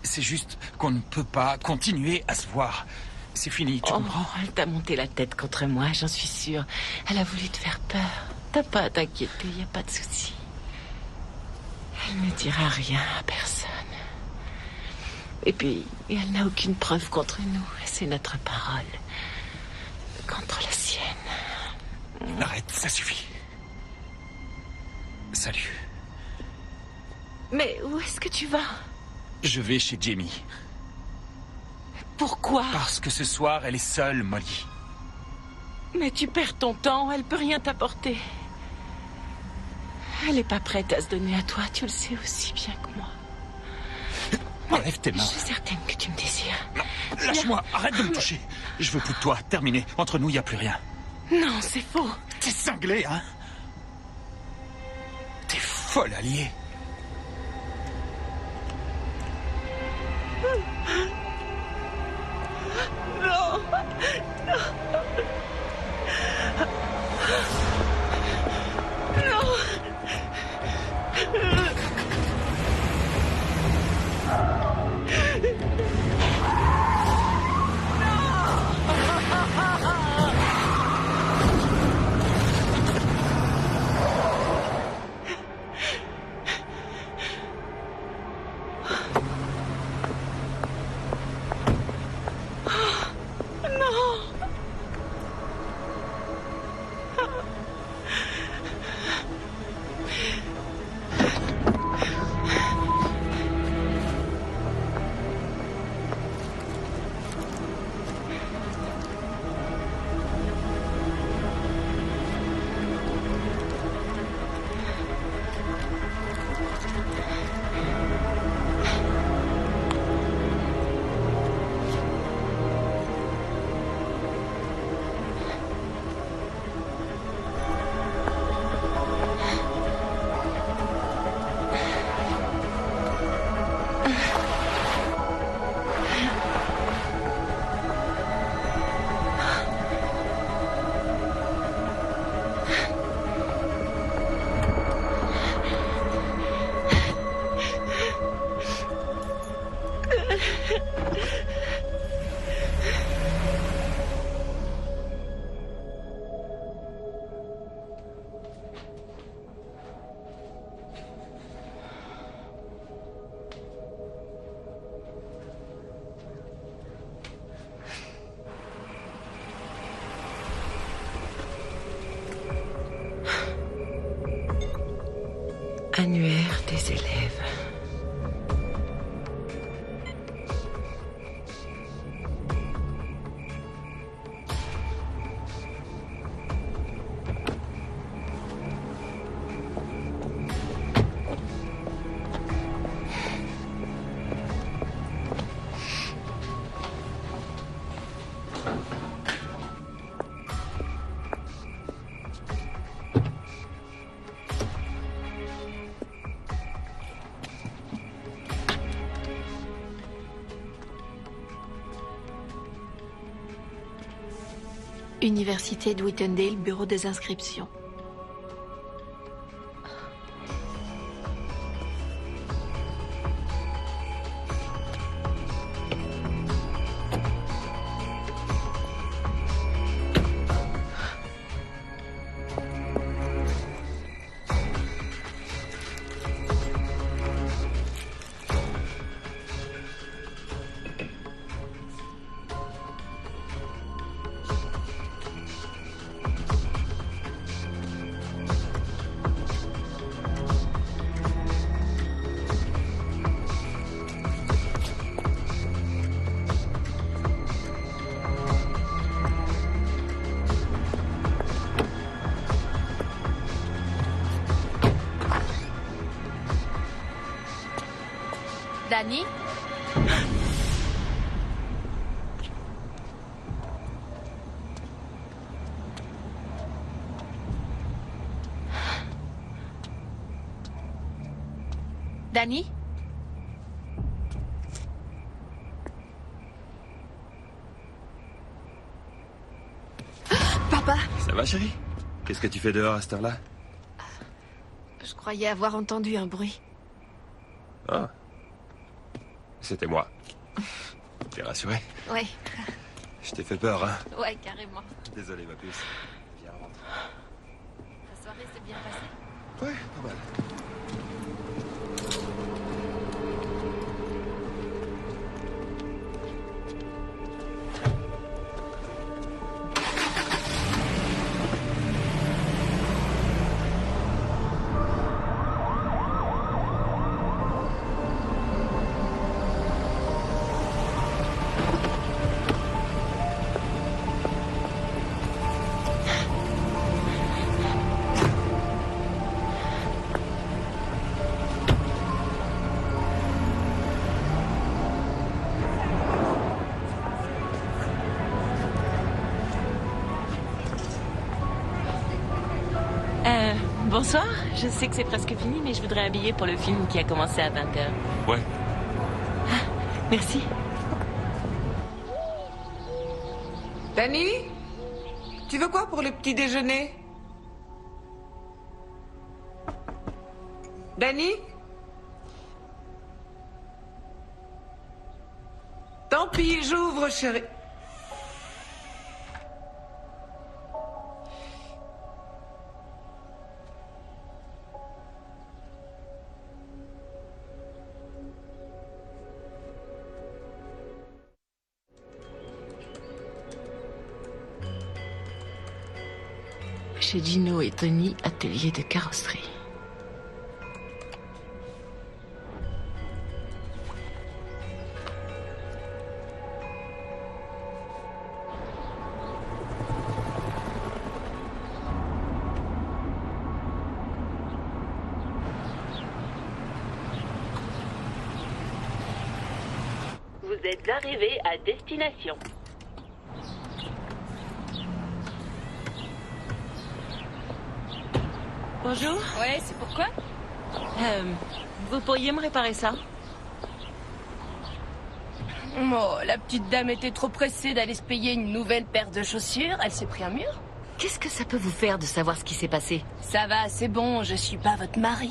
C'est juste qu'on ne peut pas continuer à se voir. C'est fini, tu comprends? Elle t'a monté la tête contre moi, j'en suis sûre. Elle a voulu te faire peur. T'as pas à t'inquiéter, y a pas de souci. Elle ne dira rien à personne. Et puis, elle n'a aucune preuve contre nous. C'est notre parole. Contre la sienne. Arrête, ça suffit. Salut. Mais où est-ce que tu vas? Je vais chez Jamie. Pourquoi? Parce que ce soir, elle est seule, Molly. Mais tu perds ton temps, elle peut rien t'apporter. Elle n'est pas prête à se donner à toi, tu le sais aussi bien que moi. Enlève tes mains. Je suis certaine que tu me désires. Non, lâche-moi, arrête de me toucher. Je veux plus de toi, terminé. Entre nous, il n'y a plus rien. Non, c'est faux. T'es cinglé, hein? T'es folle, alliée. Non, non. Non. Annuaire des élèves. Université de Whitendale, bureau des inscriptions. Danny? Danny? Papa, Ça va, chérie? Qu'est-ce que tu fais dehors à cette heure-là? je croyais avoir entendu un bruit. Ah. C'était moi. T'es rassuré? Ouais, Je t'ai fait peur, hein? ouais, carrément. Désolé, ma puce. Viens, rentre. La soirée s'est bien passée. Ouais, pas mal. Bonsoir, je sais que c'est presque fini, mais je voudrais habiller pour le film qui a commencé à 20h. Ouais. Merci. Danny? Tu veux quoi pour le petit déjeuner? Danny? Tant pis, j'ouvre, chérie. Chez Gino et Tony, atelier de carrosserie. Vous êtes arrivé à destination. Bonjour. Ouais, c'est pourquoi? Vous pourriez me réparer ça? Oh, la petite dame était trop pressée d'aller se payer une nouvelle paire de chaussures. Elle s'est pris un mur. Qu'est-ce que ça peut vous faire de savoir ce qui s'est passé? Ça va, c'est bon, je suis pas votre mari.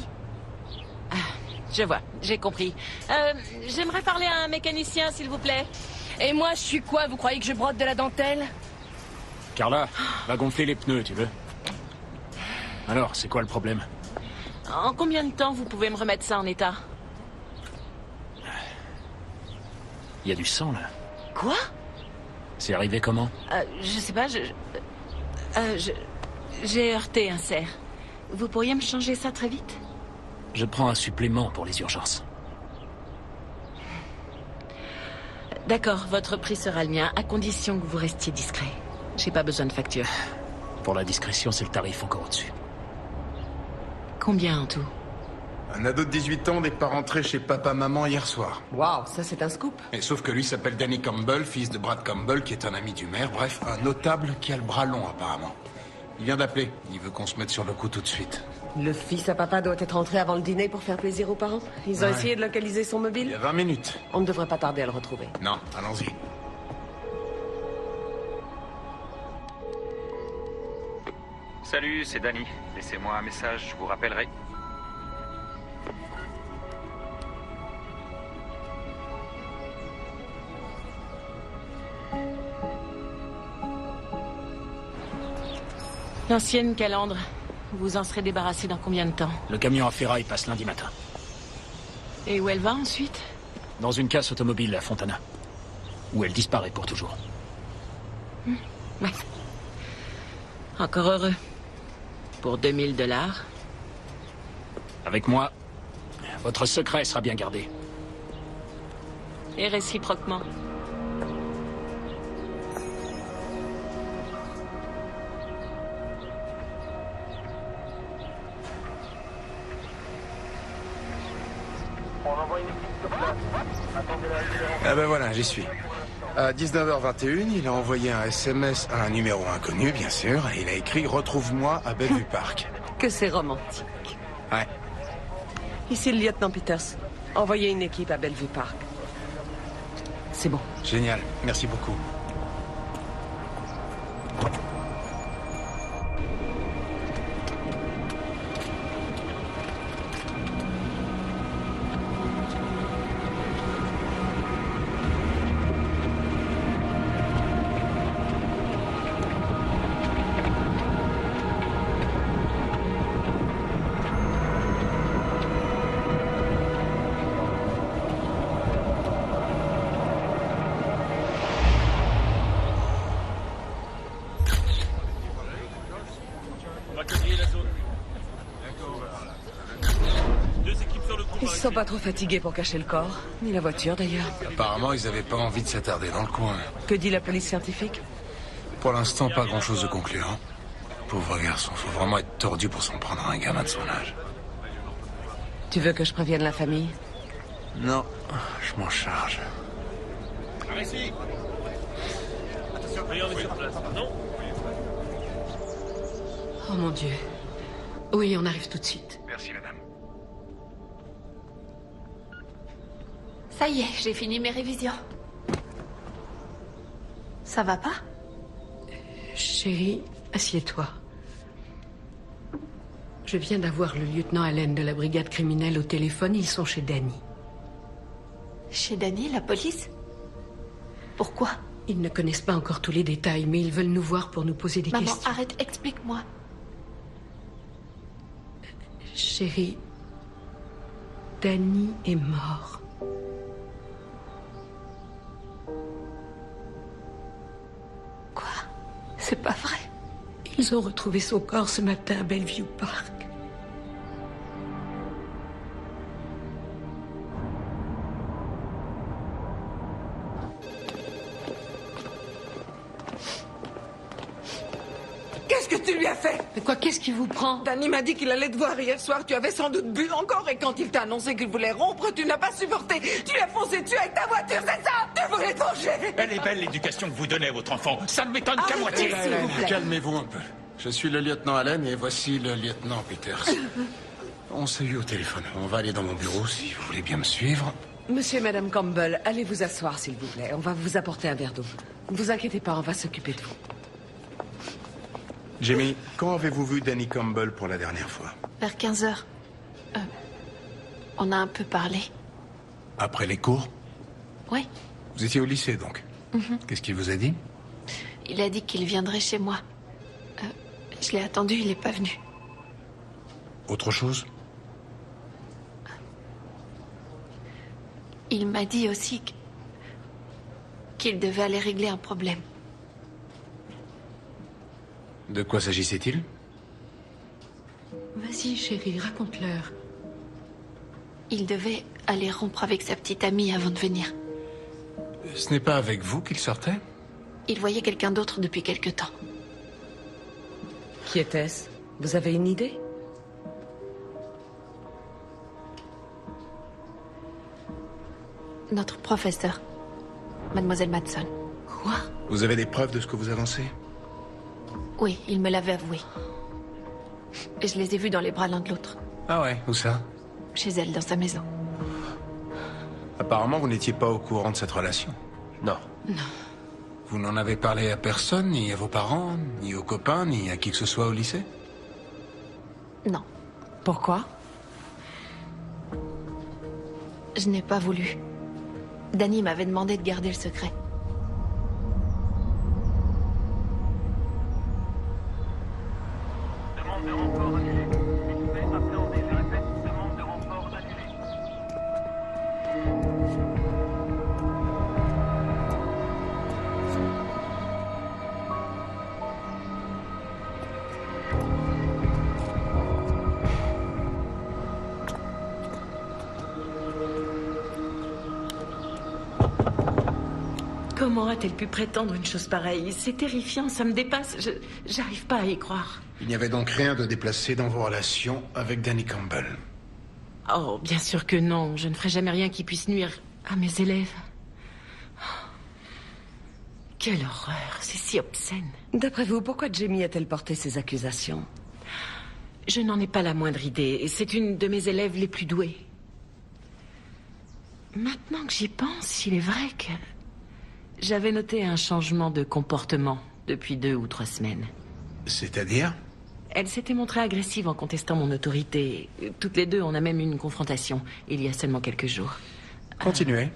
Je vois, j'ai compris. J'aimerais parler à un mécanicien, s'il vous plaît. Et moi, je suis quoi? Vous croyez que je brode de la dentelle? Carla, va gonfler les pneus, tu veux? Alors, c'est quoi le problème? En combien de temps vous pouvez me remettre ça en état? Il y a du sang, là. Quoi? C'est arrivé comment? Je sais pas, j'ai heurté un cerf. Vous pourriez me changer ça très vite? Je prends un supplément pour les urgences. D'accord, votre prix sera le mien, à condition que vous restiez discret. J'ai pas besoin de facture. Pour la discrétion, c'est le tarif encore au-dessus. Combien en tout? Un ado de 18 ans n'est pas rentré chez papa-maman hier soir. Waouh, ça c'est un scoop. Et sauf que lui s'appelle Danny Campbell, fils de Brad Campbell, qui est un ami du maire. Bref, un notable qui a le bras long apparemment. Il vient d'appeler. Il veut qu'on se mette sur le coup tout de suite. Le fils à papa doit être rentré avant le dîner pour faire plaisir aux parents. Ils ont Ouais. essayé de localiser son mobile. Il y a 20 minutes. On ne devrait pas tarder à le retrouver. Non, allons-y. Salut, c'est Danny. Laissez-moi un message, je vous rappellerai. L'ancienne calandre. Vous en serez débarrassé dans combien de temps? Le camion à ferraille passe lundi matin. Et où elle va ensuite? Dans une casse automobile à Fontana. Où elle disparaît pour toujours. Ouais. Encore heureux. Pour 2000 $. Avec moi, votre secret sera bien gardé. Et réciproquement. Ah ben voilà, j'y suis. À 19h21, il a envoyé un SMS à un numéro inconnu, bien sûr, et il a écrit « Retrouve-moi à Bellevue Park Que c'est romantique. ». Ouais. Ici le lieutenant Peters. Envoyez une équipe à Bellevue Park. C'est bon. Génial, merci beaucoup. Ils se sont pas trop fatigués pour cacher le corps. Ni la voiture d'ailleurs. Apparemment, ils avaient pas envie de s'attarder dans le coin. Que dit la police scientifique? Pour l'instant, pas grand-chose de concluant. Pauvre garçon, faut vraiment être tordu pour s'en prendre à un gamin de son âge. Tu veux que je prévienne la famille? Non, je m'en charge. Ici. Attention, rien n'est sur place, non? Oh mon Dieu. Oui, on arrive tout de suite. Merci, madame. Ça y est, j'ai fini mes révisions. Ça va pas? Chérie, assieds-toi. Je viens d'avoir le lieutenant Allen de la brigade criminelle au téléphone. Ils sont chez Danny. Chez Danny, la police? Pourquoi? Ils ne connaissent pas encore tous les détails, mais ils veulent nous voir pour nous poser des Maman, questions. arrête, explique-moi. Chérie, Danny est mort. Quoi? C'est pas vrai. Ils ont retrouvé son corps ce matin à Bellevue Park. Qu'est-ce que tu lui as fait? Mais quoi, qu'est-ce qui vous prend? Danny m'a dit qu'il allait te voir hier soir. Tu avais sans doute bu encore et quand il t'a annoncé qu'il voulait rompre, tu n'as pas supporté. Tu l'as foncé dessus avec ta voiture, c'est ça? Tu voulais te venger. Elle est belle l'éducation que vous donnez à votre enfant. Ça ne m'étonne qu'à moitié. Calmez-vous un peu. Je suis le lieutenant Allen et voici le lieutenant Peters. On s'est eu au téléphone. On va aller dans mon bureau si vous voulez bien me suivre. Monsieur et Madame Campbell, allez vous asseoir s'il vous plaît. On va vous apporter un verre d'eau. Ne vous inquiétez pas, on va s'occuper de vous. Jamie, quand avez-vous vu Danny Campbell pour la dernière fois? Vers 15h. On a un peu parlé. Après les cours? Oui. Vous étiez au lycée donc? Qu'est-ce qu'il vous a dit? Il a dit qu'il viendrait chez moi. Je l'ai attendu, il n'est pas venu. Autre chose? Il m'a dit aussi qu'il devait aller régler un problème. De quoi s'agissait-il? Vas-y, chérie, raconte-leur. Il devait aller rompre avec sa petite amie avant de venir. Ce n'est pas avec vous qu'il sortait? Il voyait quelqu'un d'autre depuis quelque temps. Qui était-ce? Vous avez une idée? Notre professeur, Mademoiselle Madsen. Quoi? Vous avez des preuves de ce que vous avancez? Oui, il me l'avait avoué. Et je les ai vus dans les bras l'un de l'autre. Ah ouais, où ça? Chez elle, dans sa maison. Apparemment, vous n'étiez pas au courant de cette relation. Non. Non. Vous n'en avez parlé à personne, ni à vos parents, ni aux copains, ni à qui que ce soit au lycée? Non. Pourquoi? Je n'ai pas voulu. Danny m'avait demandé de garder le secret. Demande de renfort annulée. Suspect appréhendé. Je répète, demande de renfort annulée. Comment a-t-elle pu prétendre une chose pareille? C'est terrifiant, ça me dépasse. J'arrive pas à y croire. Il n'y avait donc rien de déplacé dans vos relations avec Danny Campbell? Oh, bien sûr que non. Je ne ferai jamais rien qui puisse nuire à mes élèves. Quelle horreur, c'est si obscène. D'après vous, pourquoi Jamie a-t-elle porté ces accusations? Je n'en ai pas la moindre idée. C'est une de mes élèves les plus douées. Maintenant que j'y pense, il est vrai que... J'avais noté un changement de comportement depuis 2 ou 3 semaines. C'est-à-dire? Elle s'était montrée agressive en contestant mon autorité. Toutes les deux, on a même eu une confrontation, il y a seulement quelques jours. Continuez.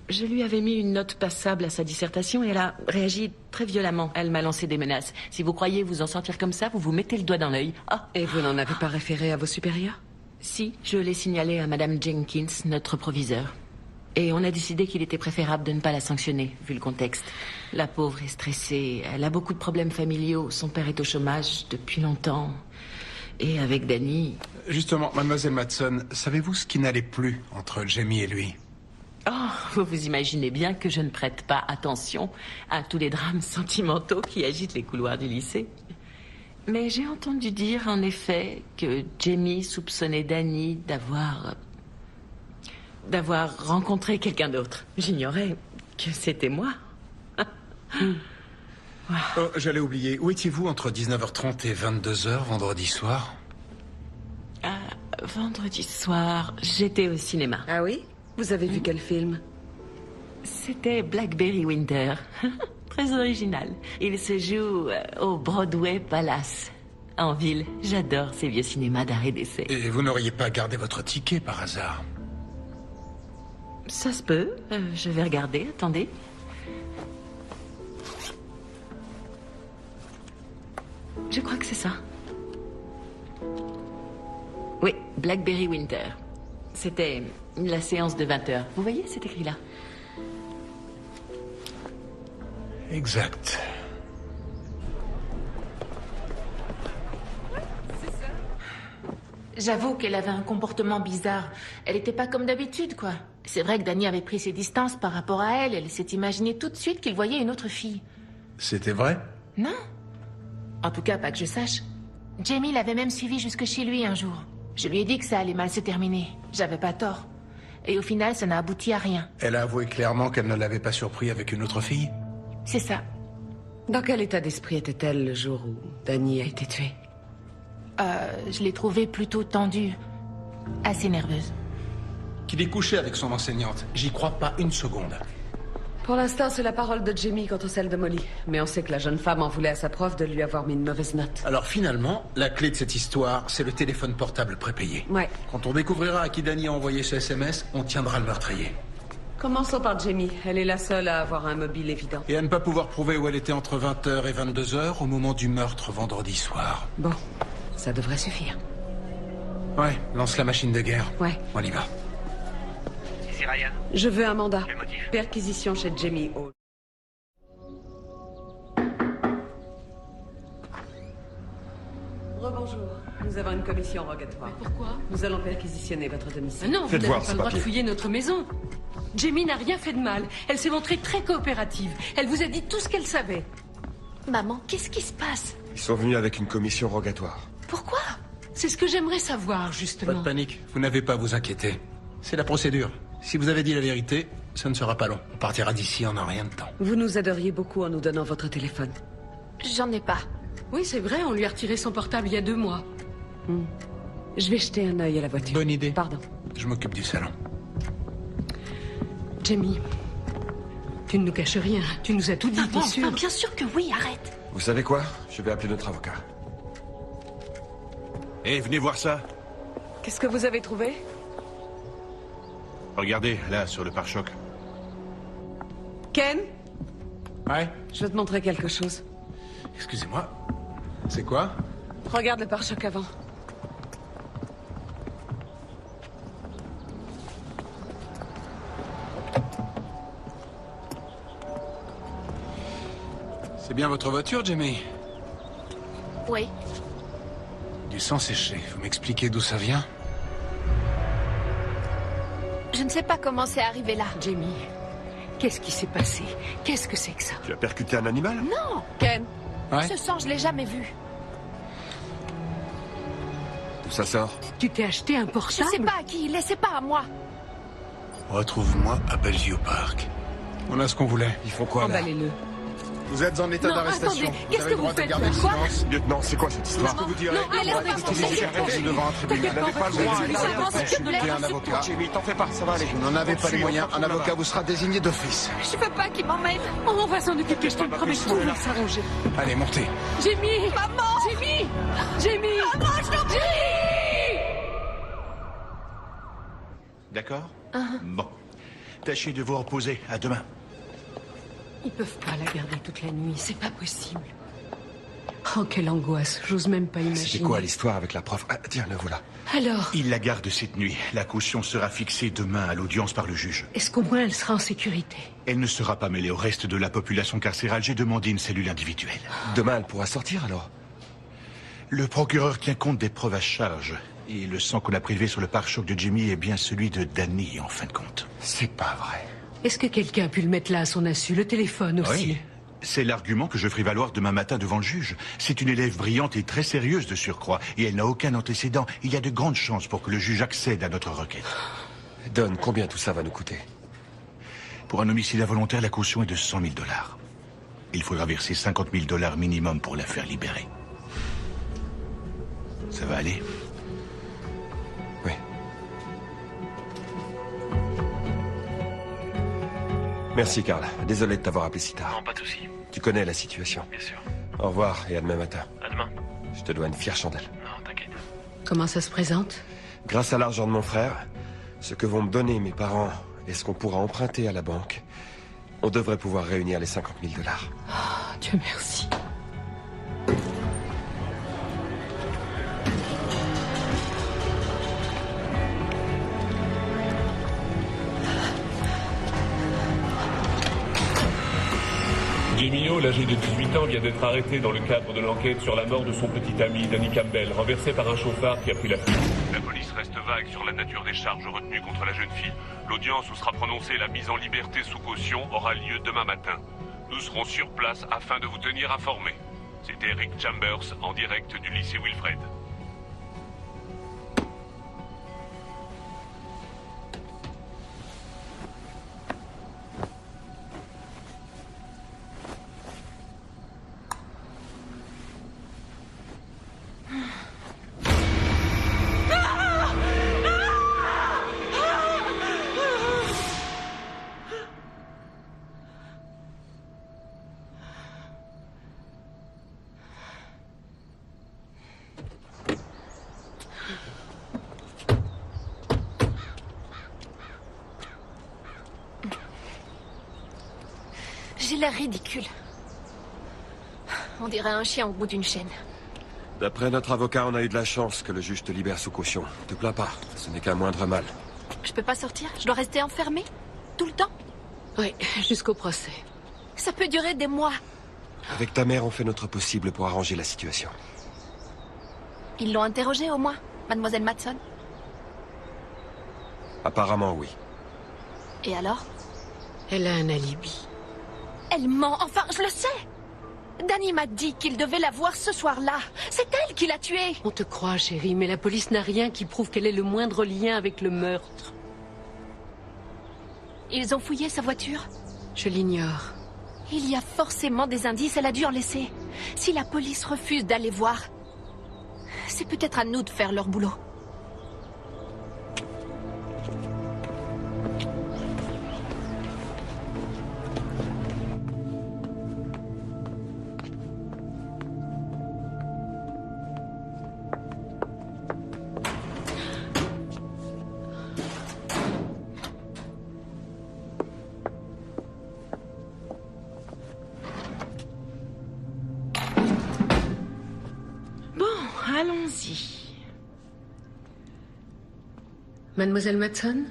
Je lui avais mis une note passable à sa dissertation et elle a réagi très violemment. Elle m'a lancé des menaces. Si vous croyez vous en sortir comme ça, vous vous mettez le doigt dans l'œil. Ah. Et vous n'en avez pas référé à vos supérieurs? Si, je l'ai signalé à Madame Jenkins, notre proviseur. Et on a décidé qu'il était préférable de ne pas la sanctionner, vu le contexte. La pauvre est stressée, elle a beaucoup de problèmes familiaux, son père est au chômage depuis longtemps. Et avec Danny... Justement, Mademoiselle Madsen, savez-vous ce qui n'allait plus entre Jamie et lui? Oh, vous vous imaginez bien que je ne prête pas attention à tous les drames sentimentaux qui agitent les couloirs du lycée. Mais j'ai entendu dire, en effet, que Jamie soupçonnait Danny d'avoir rencontré quelqu'un d'autre. J'ignorais que c'était moi. Oh, j'allais oublier. Où étiez-vous entre 19h30 et 22h vendredi soir? Vendredi soir, j'étais au cinéma. Ah oui? Vous avez vu quel film? C'était Blackberry Winter. Très original. Il se joue au Broadway Palace, en ville. J'adore ces vieux cinémas d'arrêt d'essai. Et vous n'auriez pas gardé votre ticket par hasard? Ça se peut. Je vais regarder. Attendez. Je crois que c'est ça. Oui, Blackberry Winter. C'était la séance de 20h. Vous voyez, c'est écrit là. Exact. J'avoue qu'elle avait un comportement bizarre. Elle n'était pas comme d'habitude, quoi. C'est vrai que Danny avait pris ses distances par rapport à elle. Elle s'est imaginé tout de suite qu'il voyait une autre fille. C'était vrai? Non. En tout cas, pas que je sache. Jamie l'avait même suivi jusque chez lui un jour. Je lui ai dit que ça allait mal se terminer. J'avais pas tort. Et au final, ça n'a abouti à rien. Elle a avoué clairement qu'elle ne l'avait pas surpris avec une autre fille? C'est ça. Dans quel état d'esprit était-elle le jour où Danny a été tué? Je l'ai trouvée plutôt tendue. Assez nerveuse. Qu'il ait couché avec son enseignante. J'y crois pas une seconde. Pour l'instant, c'est la parole de Jamie contre celle de Molly. Mais on sait que la jeune femme en voulait à sa prof de lui avoir mis une mauvaise note. Alors finalement, la clé de cette histoire, c'est le téléphone portable prépayé. Ouais. Quand on découvrira à qui Danny a envoyé ce SMS, on tiendra le meurtrier. Commençons par Jamie. Elle est la seule à avoir un mobile évident. Et à ne pas pouvoir prouver où elle était entre 20h et 22h au moment du meurtre vendredi soir. Bon, ça devrait suffire. Ouais, lance la machine de guerre. Ouais. On y va. Ici Ryan. Je veux un mandat. Quel motif? Perquisition chez Jamie Hall. Rebonjour. Nous avons une commission rogatoire. Mais pourquoi? Nous allons perquisitionner votre domicile. Faites Non, vous n'avez voir pas ce le droit de papier. fouiller notre maison. Jamie n'a rien fait de mal. Elle s'est montrée très coopérative. Elle vous a dit tout ce qu'elle savait. Maman, qu'est-ce qui se passe? Ils sont venus avec une commission rogatoire. Pourquoi? C'est ce que j'aimerais savoir, justement. Pas de panique, vous n'avez pas à vous inquiéter. C'est la procédure. Si vous avez dit la vérité, ça ne sera pas long. On partira d'ici en un rien de temps. Vous nous aideriez beaucoup en nous donnant votre téléphone. J'en ai pas. Oui, c'est vrai, on lui a retiré son portable il y a 2 mois. Je vais jeter un œil à la voiture. Bonne idée. Pardon. Je m'occupe du salon. Jamie, tu ne nous caches rien. Tu nous as tout dit, t'es sûr? Bien sûr que oui, arrête. Vous savez quoi? Je vais appeler notre avocat. Eh, venez voir ça. Qu'est-ce que vous avez trouvé? Regardez, là, sur le pare-choc. Ken? Ouais? Je vais te montrer quelque chose. Excusez-moi. C'est quoi? Regarde le pare-choc avant. C'est bien votre voiture, Jamie? Oui. Du sang séché. Vous m'expliquez d'où ça vient? Je ne sais pas comment c'est arrivé là. Jamie, qu'est-ce qui s'est passé? Qu'est-ce que c'est que ça? Tu as percuté un animal? Non. Ken? Ouais? Ce sang, je l'ai jamais vu. D'où ça sort? Tu t'es acheté un Je portable? sais pas à qui, laissez pas à moi. Retrouve-moi à Bellevue Park. On a ce qu'on voulait. Ils font quoi, là? Emballez-le. Vous êtes en état Non, d'arrestation. attendez, Vous qu'est-ce avez que le droit vous de faites garder là? le Quoi? silence. Lieutenant, c'est quoi cette histoire? Qu'est-ce que vous direz? Non, mais laisse-moi Utilisez sortir. cette force devant un tribunal. Vous n'avez pas le droit. Consultez un avocat. Jamie, t'en fais pas, ça va aller. Vous n'en avez pas les moyens. Un avocat vous sera désigné d'office. Je veux pas qu'il m'emmène. On va s'en occuper, je te le promets, tout va s'arranger. Allez, montez. Jamie! Maman! Jamie! Jamie! Maman, je t'en prie! D'accord? Bon. Tâchez de vous reposer. À demain. Ils peuvent pas la garder toute la nuit, c'est pas possible. Oh, quelle angoisse, j'ose même pas imaginer. C'était quoi l'histoire avec la prof? Ah, tiens, le voilà. Alors, Il la garde cette nuit. La caution sera fixée demain à l'audience par le juge. est-ce qu'au moins elle sera en sécurité? Elle ne sera pas mêlée au reste de la population carcérale. J'ai demandé une cellule individuelle. Demain, elle pourra sortir, alors? Le procureur tient compte des preuves à charge. Et le sang qu'on a prélevé sur le pare-choc de Jimmy est bien celui de Danny, en fin de compte. C'est pas vrai. Est-ce que quelqu'un a pu le mettre là à son insu? Le téléphone aussi? Oui. C'est l'argument que je ferai valoir demain matin devant le juge. C'est une élève brillante et très sérieuse de surcroît. Et elle n'a aucun antécédent. Il y a de grandes chances pour que le juge accède à notre requête. Don, combien tout ça va nous coûter? Pour un homicide involontaire, la caution est de 100 000 $. Il faudra verser 50 000 $ minimum pour la faire libérer. Ça va aller? Oui. Merci, Carl. Désolé de t'avoir appelé si tard. Non, pas de souci. Tu connais la situation. Bien sûr. Au revoir et à demain matin. À demain. Je te dois une fière chandelle. Non, t'inquiète. Comment ça se présente? Grâce à l'argent de mon frère, ce que vont me donner mes parents et ce qu'on pourra emprunter à la banque, on devrait pouvoir réunir les 50 000 $. Oh, Dieu merci. Jamie Hall, âgé de 18 ans, vient d'être arrêté dans le cadre de l'enquête sur la mort de son petit ami, Danny Campbell, renversé par un chauffard qui a pris la fuite. La police reste vague sur la nature des charges retenues contre la jeune fille. L'audience où sera prononcée la mise en liberté sous caution aura lieu demain matin. Nous serons sur place afin de vous tenir informés. C'était Rick Chambers, en direct du lycée Wilfred. J'ai l'air ridicule. On dirait un chien au bout d'une chaîne. D'après notre avocat, on a eu de la chance que le juge te libère sous caution. Te plains pas, ce n'est qu'un moindre mal. Je peux pas sortir? Je dois rester enfermée? Tout le temps? Oui, jusqu'au procès. Ça peut durer des mois. Avec ta mère, on fait notre possible pour arranger la situation. Ils l'ont interrogée au moins, mademoiselle Matson? Apparemment, oui. Et alors? Elle a un alibi. Elle ment, enfin, je le sais! Danny m'a dit qu'il devait la voir ce soir-là. C'est elle qui l'a tuée. On te croit, chérie, mais la police n'a rien qui prouve qu'elle ait le moindre lien avec le meurtre. Ils ont fouillé sa voiture? Je l'ignore. Il y a forcément des indices, elle a dû en laisser. Si la police refuse d'aller voir, c'est peut-être à nous de faire leur boulot. Allons-y. Mademoiselle Matson?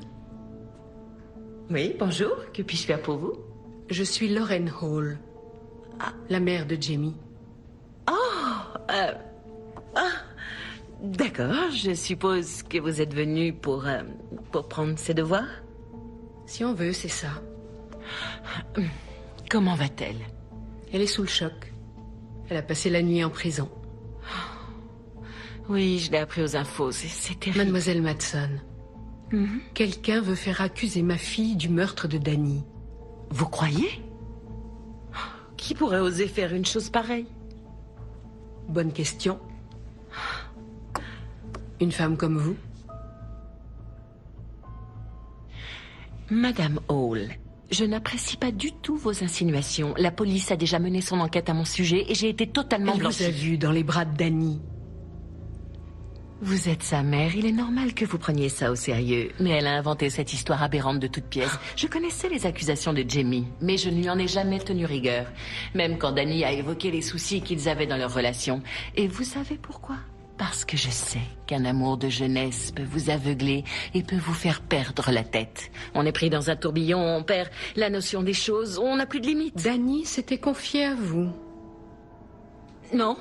Oui, bonjour. Que puis-je faire pour vous? Je suis Lauren Hall, la mère de Jamie. D'accord, je suppose que vous êtes venu pour prendre ses devoirs? Si on veut, c'est ça. Comment va-t-elle? Elle est sous le choc. Elle a passé la nuit en prison. Oui, je l'ai appris aux infos, c'est terrible. Mademoiselle Matson, quelqu'un veut faire accuser ma fille du meurtre de Danny. Vous croyez? Qui pourrait oser faire une chose pareille? Bonne question. Une femme comme vous? Madame Hall, je n'apprécie pas du tout vos insinuations. La police a déjà mené son enquête à mon sujet et j'ai été totalement blanchie. Elle vous a vu dans les bras de Danny. Vous êtes sa mère, il est normal que vous preniez ça au sérieux. Mais elle a inventé cette histoire aberrante de toutes pièces. Je connaissais les accusations de Jamie, mais je ne lui en ai jamais tenu rigueur. Même quand Danny a évoqué les soucis qu'ils avaient dans leur relation. Et vous savez pourquoi? Parce que je sais qu'un amour de jeunesse peut vous aveugler et peut vous faire perdre la tête. On est pris dans un tourbillon, on perd la notion des choses, on n'a plus de limites. Danny s'était confié à vous? Non.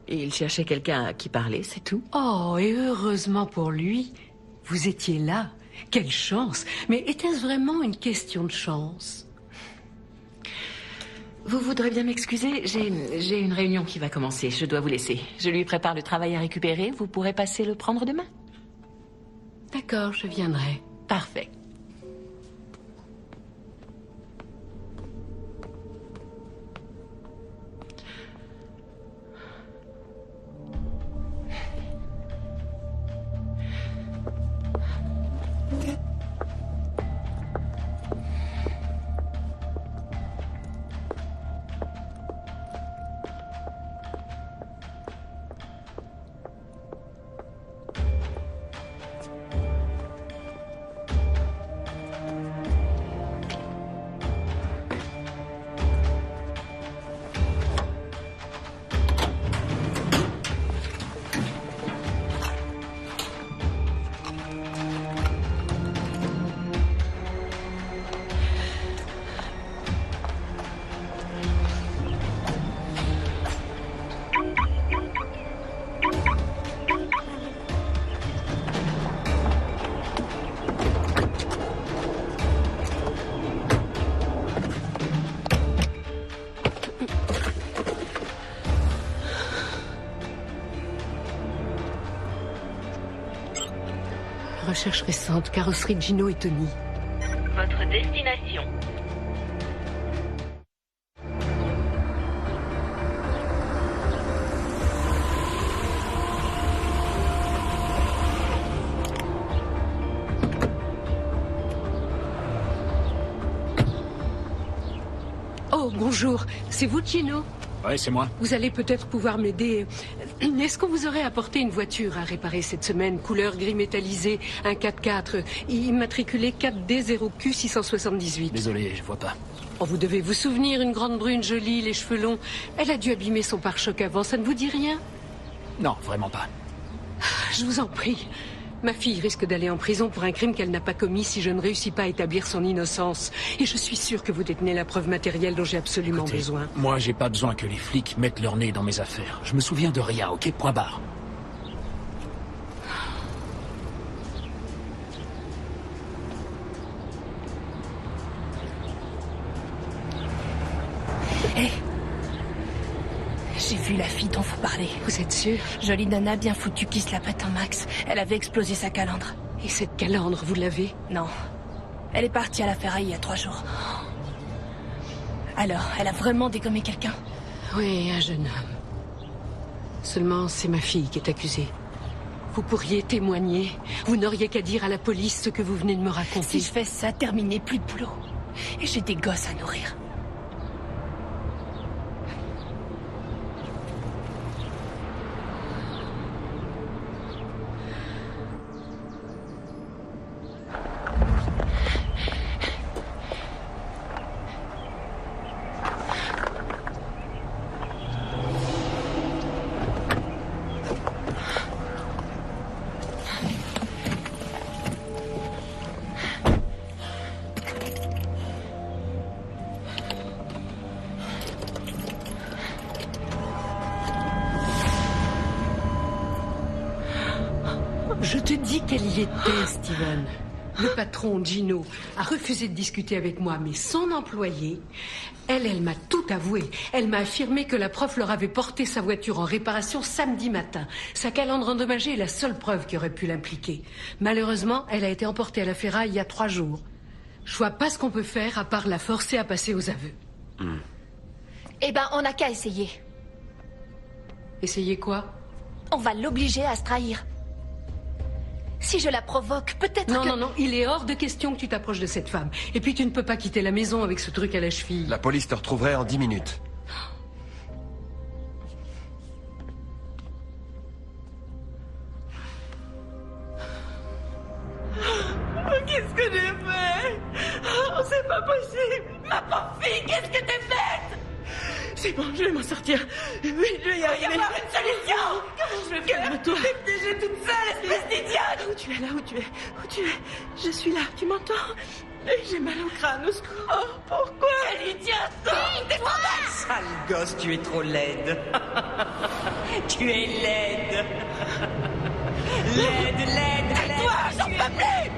Et il cherchait quelqu'un à qui parler, c'est tout. Oh, et heureusement pour lui, vous étiez là. Quelle chance! Mais était-ce vraiment une question de chance? Vous voudrez bien m'excuser, j'ai une réunion qui va commencer, je dois vous laisser. Je lui prépare le travail à récupérer, vous pourrez passer le prendre demain? D'accord, je viendrai. Parfait. Recherche récente, carrosserie Gino et Tony. Votre destination. Oh, bonjour. C'est vous, Gino? Ouais, c'est moi. Vous allez peut-être pouvoir m'aider. Est-ce qu'on vous aurait apporté une voiture à réparer cette semaine? Couleur gris métallisé, un 4x4, immatriculé 4D0Q678. Désolé, je vois pas. Oh, vous devez vous souvenir, une grande brune jolie, les cheveux longs. Elle a dû abîmer son pare-choc avant, ça ne vous dit rien? Non, vraiment pas. Je vous en prie. Ma fille risque d'aller en prison pour un crime qu'elle n'a pas commis si je ne réussis pas à établir son innocence. Et je suis sûre que vous détenez la preuve matérielle dont j'ai absolument besoin. Moi, j'ai pas besoin que les flics mettent leur nez dans mes affaires. Je me souviens de rien, ok? Point barre. la fille dont vous parlez. Vous êtes sûr? Jolie nana bien foutue qui se la pète en max. Elle avait explosé sa calandre. Et cette calandre, vous l'avez? Non. Elle est partie à la ferraille il y a 3 jours. Alors, elle a vraiment dégommé quelqu'un? Oui, un jeune homme. Seulement, c'est ma fille qui est accusée. Vous pourriez témoigner. Vous n'auriez qu'à dire à la police ce que vous venez de me raconter. Si je fais ça, terminé, plus de boulot. Et j'ai des gosses à nourrir. Je te dis qu'elle y était, Steven. Le patron, Gino, a refusé de discuter avec moi, mais son employé, elle m'a tout avoué. Elle m'a affirmé que la prof leur avait porté sa voiture en réparation samedi matin. Sa calandre endommagée est la seule preuve qui aurait pu l'impliquer. Malheureusement, elle a été emportée à la ferraille il y a 3 jours. Je vois pas ce qu'on peut faire à part la forcer à passer aux aveux. Eh ben, on n'a qu'à essayer. Essayer quoi? On va l'obliger à se trahir. Si je la provoque, peut-être Non, que... non, il est hors de question que tu t'approches de cette femme. Et puis tu ne peux pas quitter la maison avec ce truc à la cheville. La police te retrouverait en 10 minutes. Qu'est-ce que j'ai fait? Oh, c'est pas possible. Ma pauvre fille, qu'est-ce que t'as fait? C'est bon, je vais m'en sortir. Oui, je vais y arriver. Il n'y a pas une solution. Comment je vais faire? Calme-toi. Je suis toute seule, espèce d'idiote. Où tu es là? Où tu es? Où tu es? Je suis là, tu m'entends? J'ai mal au crâne, au secours. Oh, pourquoi? Quelle idiote! Tais-toi! Sale gosse, tu es trop laide. Tu es laide. Laide. Tais-toi, j'en peux plus!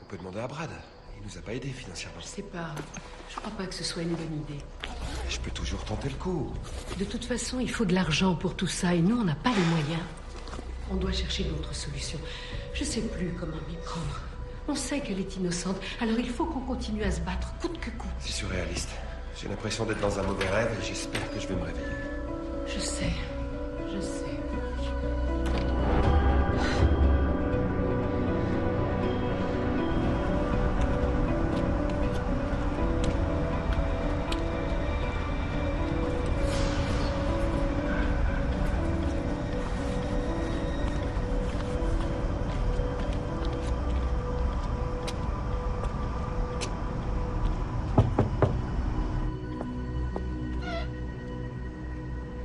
On peut demander à Brad. Il nous a pas aidés financièrement. Je sais pas. Je crois pas que ce soit une bonne idée. Je peux toujours tenter le coup. De toute façon, il faut de l'argent pour tout ça et nous, on n'a pas les moyens. On doit chercher d'autres solutions. Je sais plus comment m'y prendre. On sait qu'elle est innocente, alors il faut qu'on continue à se battre, coûte que coûte. C'est surréaliste. J'ai l'impression d'être dans un mauvais rêve et j'espère que je vais me réveiller. Je sais.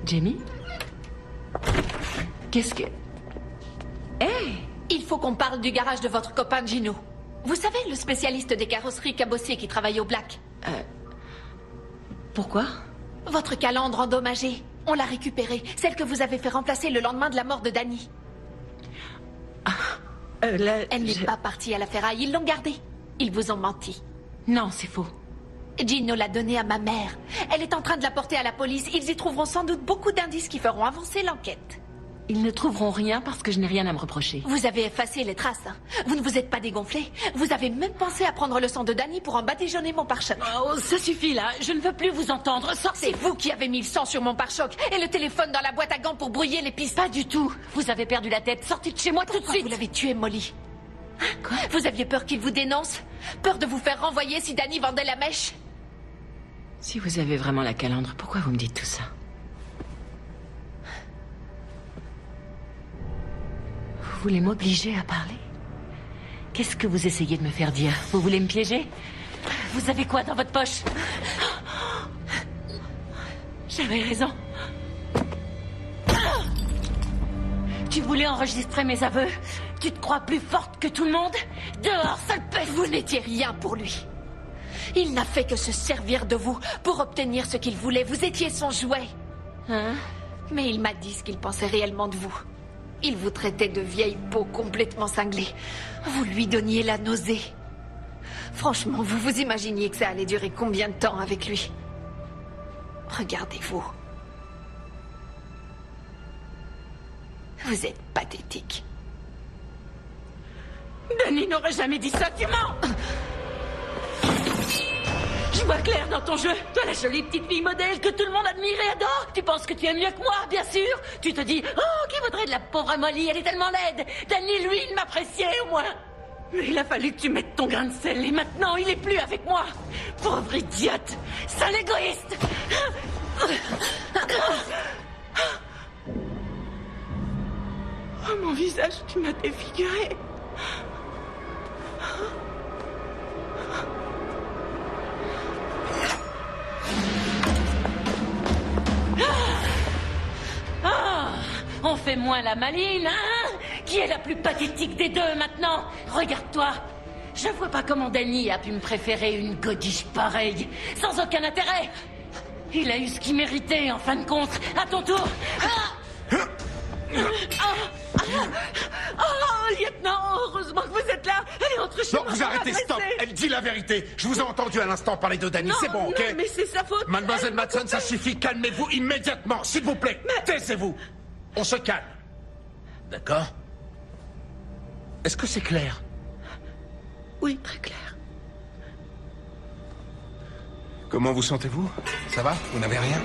Jamie? Qu'est-ce que... Il faut qu'on parle du garage de votre copain Gino. Vous savez, le spécialiste des carrosseries cabossées qui travaille au Black. Pourquoi? Votre calandre endommagée. On l'a récupérée. Celle que vous avez fait remplacer le lendemain de la mort de Danny. Elle n'est pas partie à la ferraille. Ils l'ont gardée. Ils vous ont menti. Non, c'est faux. Gino l'a donnée à ma mère. Elle est en train de la porter à la police. Ils y trouveront sans doute beaucoup d'indices qui feront avancer l'enquête. Ils ne trouveront rien parce que je n'ai rien à me reprocher. Vous avez effacé les traces. Hein. Vous ne vous êtes pas dégonflé. Vous avez même pensé à prendre le sang de Danny pour en badigeonner mon pare-choc. Oh, ça suffit là. Je ne veux plus vous entendre. Sortez. C'est vous qui avez mis le sang sur mon pare-choc et le téléphone dans la boîte à gants pour brouiller les pistes. Pas du tout. Vous avez perdu la tête. Sortez de chez moi tout de suite. Vous l'avez tué, Molly. Quoi? Vous aviez peur qu'il vous dénonce? Peur de vous faire renvoyer si Danny vendait la mèche? Si vous avez vraiment la calandre, pourquoi vous me dites tout ça? Vous voulez m'obliger à parler? Qu'est-ce que vous essayez de me faire dire? Vous voulez me piéger? Vous avez quoi dans votre poche? J'avais raison. Tu voulais enregistrer mes aveux? Tu te crois plus forte que tout le monde? Dehors, sale peste! Vous n'étiez rien pour lui. Il n'a fait que se servir de vous pour obtenir ce qu'il voulait. Vous étiez son jouet. Hein? Mais il m'a dit ce qu'il pensait réellement de vous. Il vous traitait de vieille peau complètement cinglée. Vous lui donniez la nausée. Franchement, vous vous imaginiez que ça allait durer combien de temps avec lui? Regardez-vous. Vous êtes pathétique. Danny n'aurait jamais dit ça, tu mens! Je vois clair dans ton jeu. Toi, la jolie petite fille modèle que tout le monde admire et adore. Tu penses que tu es mieux que moi, bien sûr. Tu te dis, oh, qui voudrait de la pauvre Molly? Elle est tellement laide. Danny, lui, il m'appréciait au moins. Mais il a fallu que tu mettes ton grain de sel et maintenant, il est plus avec moi. Pauvre idiote. Sale égoïste. Oh, mon visage, tu m'as défiguré. Ah, on fait moins la maline, hein? Qui est la plus pathétique des deux maintenant? Regarde-toi. Je vois pas comment Danny a pu me préférer une godiche pareille, sans aucun intérêt. Il a eu ce qu'il méritait en fin de compte. À ton tour. Oh, lieutenant, heureusement que vous êtes là. Allez, entre chez moi. Non, vous arrêtez, stop. Elle dit la vérité. Je vous ai entendu à l'instant parler de Danny. C'est bon, ok? Non, mais c'est sa faute. Mademoiselle Madsen, ça suffit. Calmez-vous immédiatement, s'il vous plaît. Taisez-vous. On se calme. D'accord? Est-ce que c'est clair? Oui, très clair. Comment vous sentez-vous? Ça va? Vous n'avez rien?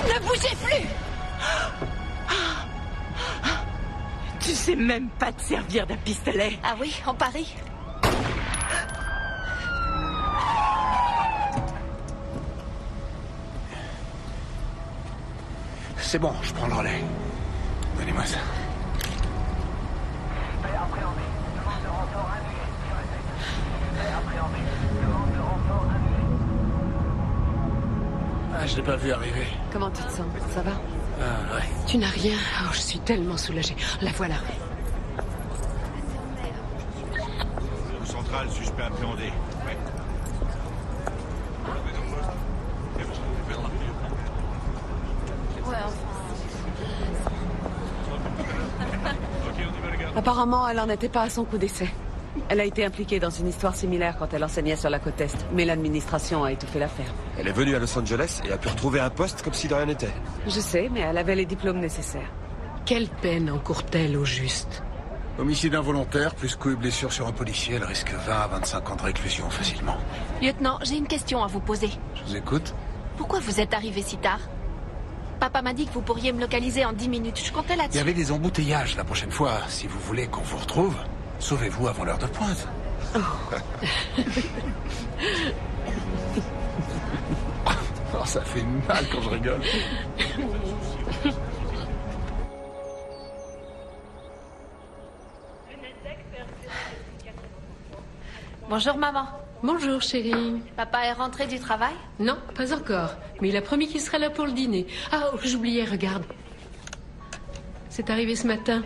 Ne bougez plus! Tu sais même pas te servir d'un pistolet. Ah oui, on parie. C'est bon, je prends le relais. Donnez-moi ça. Ah, je l'ai pas vu arriver. Comment tu te sens? Ça va? Ah, ouais. Tu n'as rien? Oh, je suis tellement soulagée. La voilà. Central, suspect appréhendé. Ouais. Apparemment, elle n'en était pas à son coup d'essai. Elle a été impliquée dans une histoire similaire quand elle enseignait sur la côte Est, mais l'administration a étouffé l'affaire. Elle est venue à Los Angeles et a pu retrouver un poste comme si de rien n'était. Je sais, mais elle avait les diplômes nécessaires. Quelle peine encourt-elle au juste? Homicide involontaire, plus coups et blessures sur un policier, elle risque 20 à 25 ans de réclusion facilement. Lieutenant, j'ai une question à vous poser. Je vous écoute. Pourquoi vous êtes arrivé si tard? Papa m'a dit que vous pourriez me localiser en 10 minutes. Je comptais Il y là-dessus. avait des embouteillages la prochaine fois. Si vous voulez qu'on vous retrouve, sauvez-vous avant l'heure de pointe. Oh, ça fait mal quand je rigole. Bonjour maman. Bonjour chérie. Papa est rentré du travail? Non, pas encore. Mais il a promis qu'il sera là pour le dîner. Ah, oh, j'oubliais, regarde. C'est arrivé ce matin.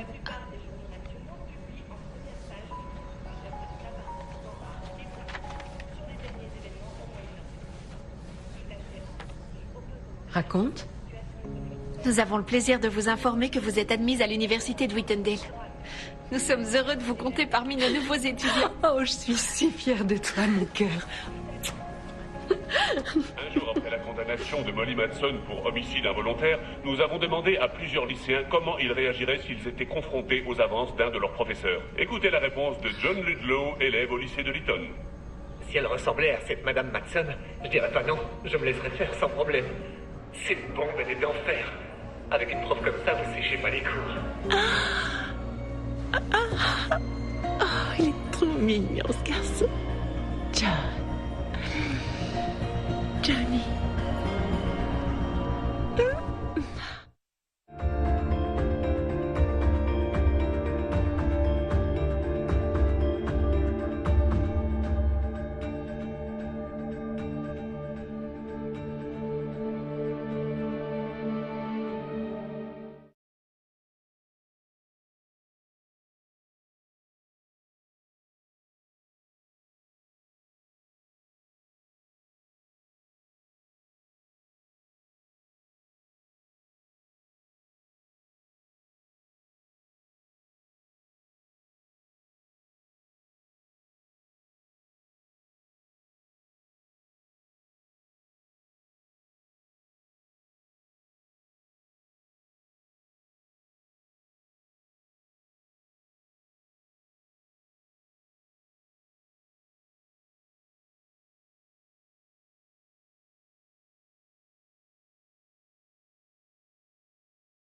Raconte. Nous avons le plaisir de vous informer que vous êtes admise à l'université de Whitendale. Nous sommes heureux de vous compter parmi nos nouveaux étudiants. Oh, je suis si fière de toi, mon cœur. Un jour après la condamnation de Molly Madsen pour homicide involontaire, nous avons demandé à plusieurs lycéens comment ils réagiraient s'ils étaient confrontés aux avances d'un de leurs professeurs. Écoutez la réponse de John Ludlow, élève au lycée de Lytton. Si elle ressemblait à cette Madame Madsen, je dirais pas non, je me laisserais faire sans problème. Cette bombe, elle est d'enfer. Avec une prof comme ça, vous séchez pas les cours. Il est trop mignon, ce garçon. Johnny.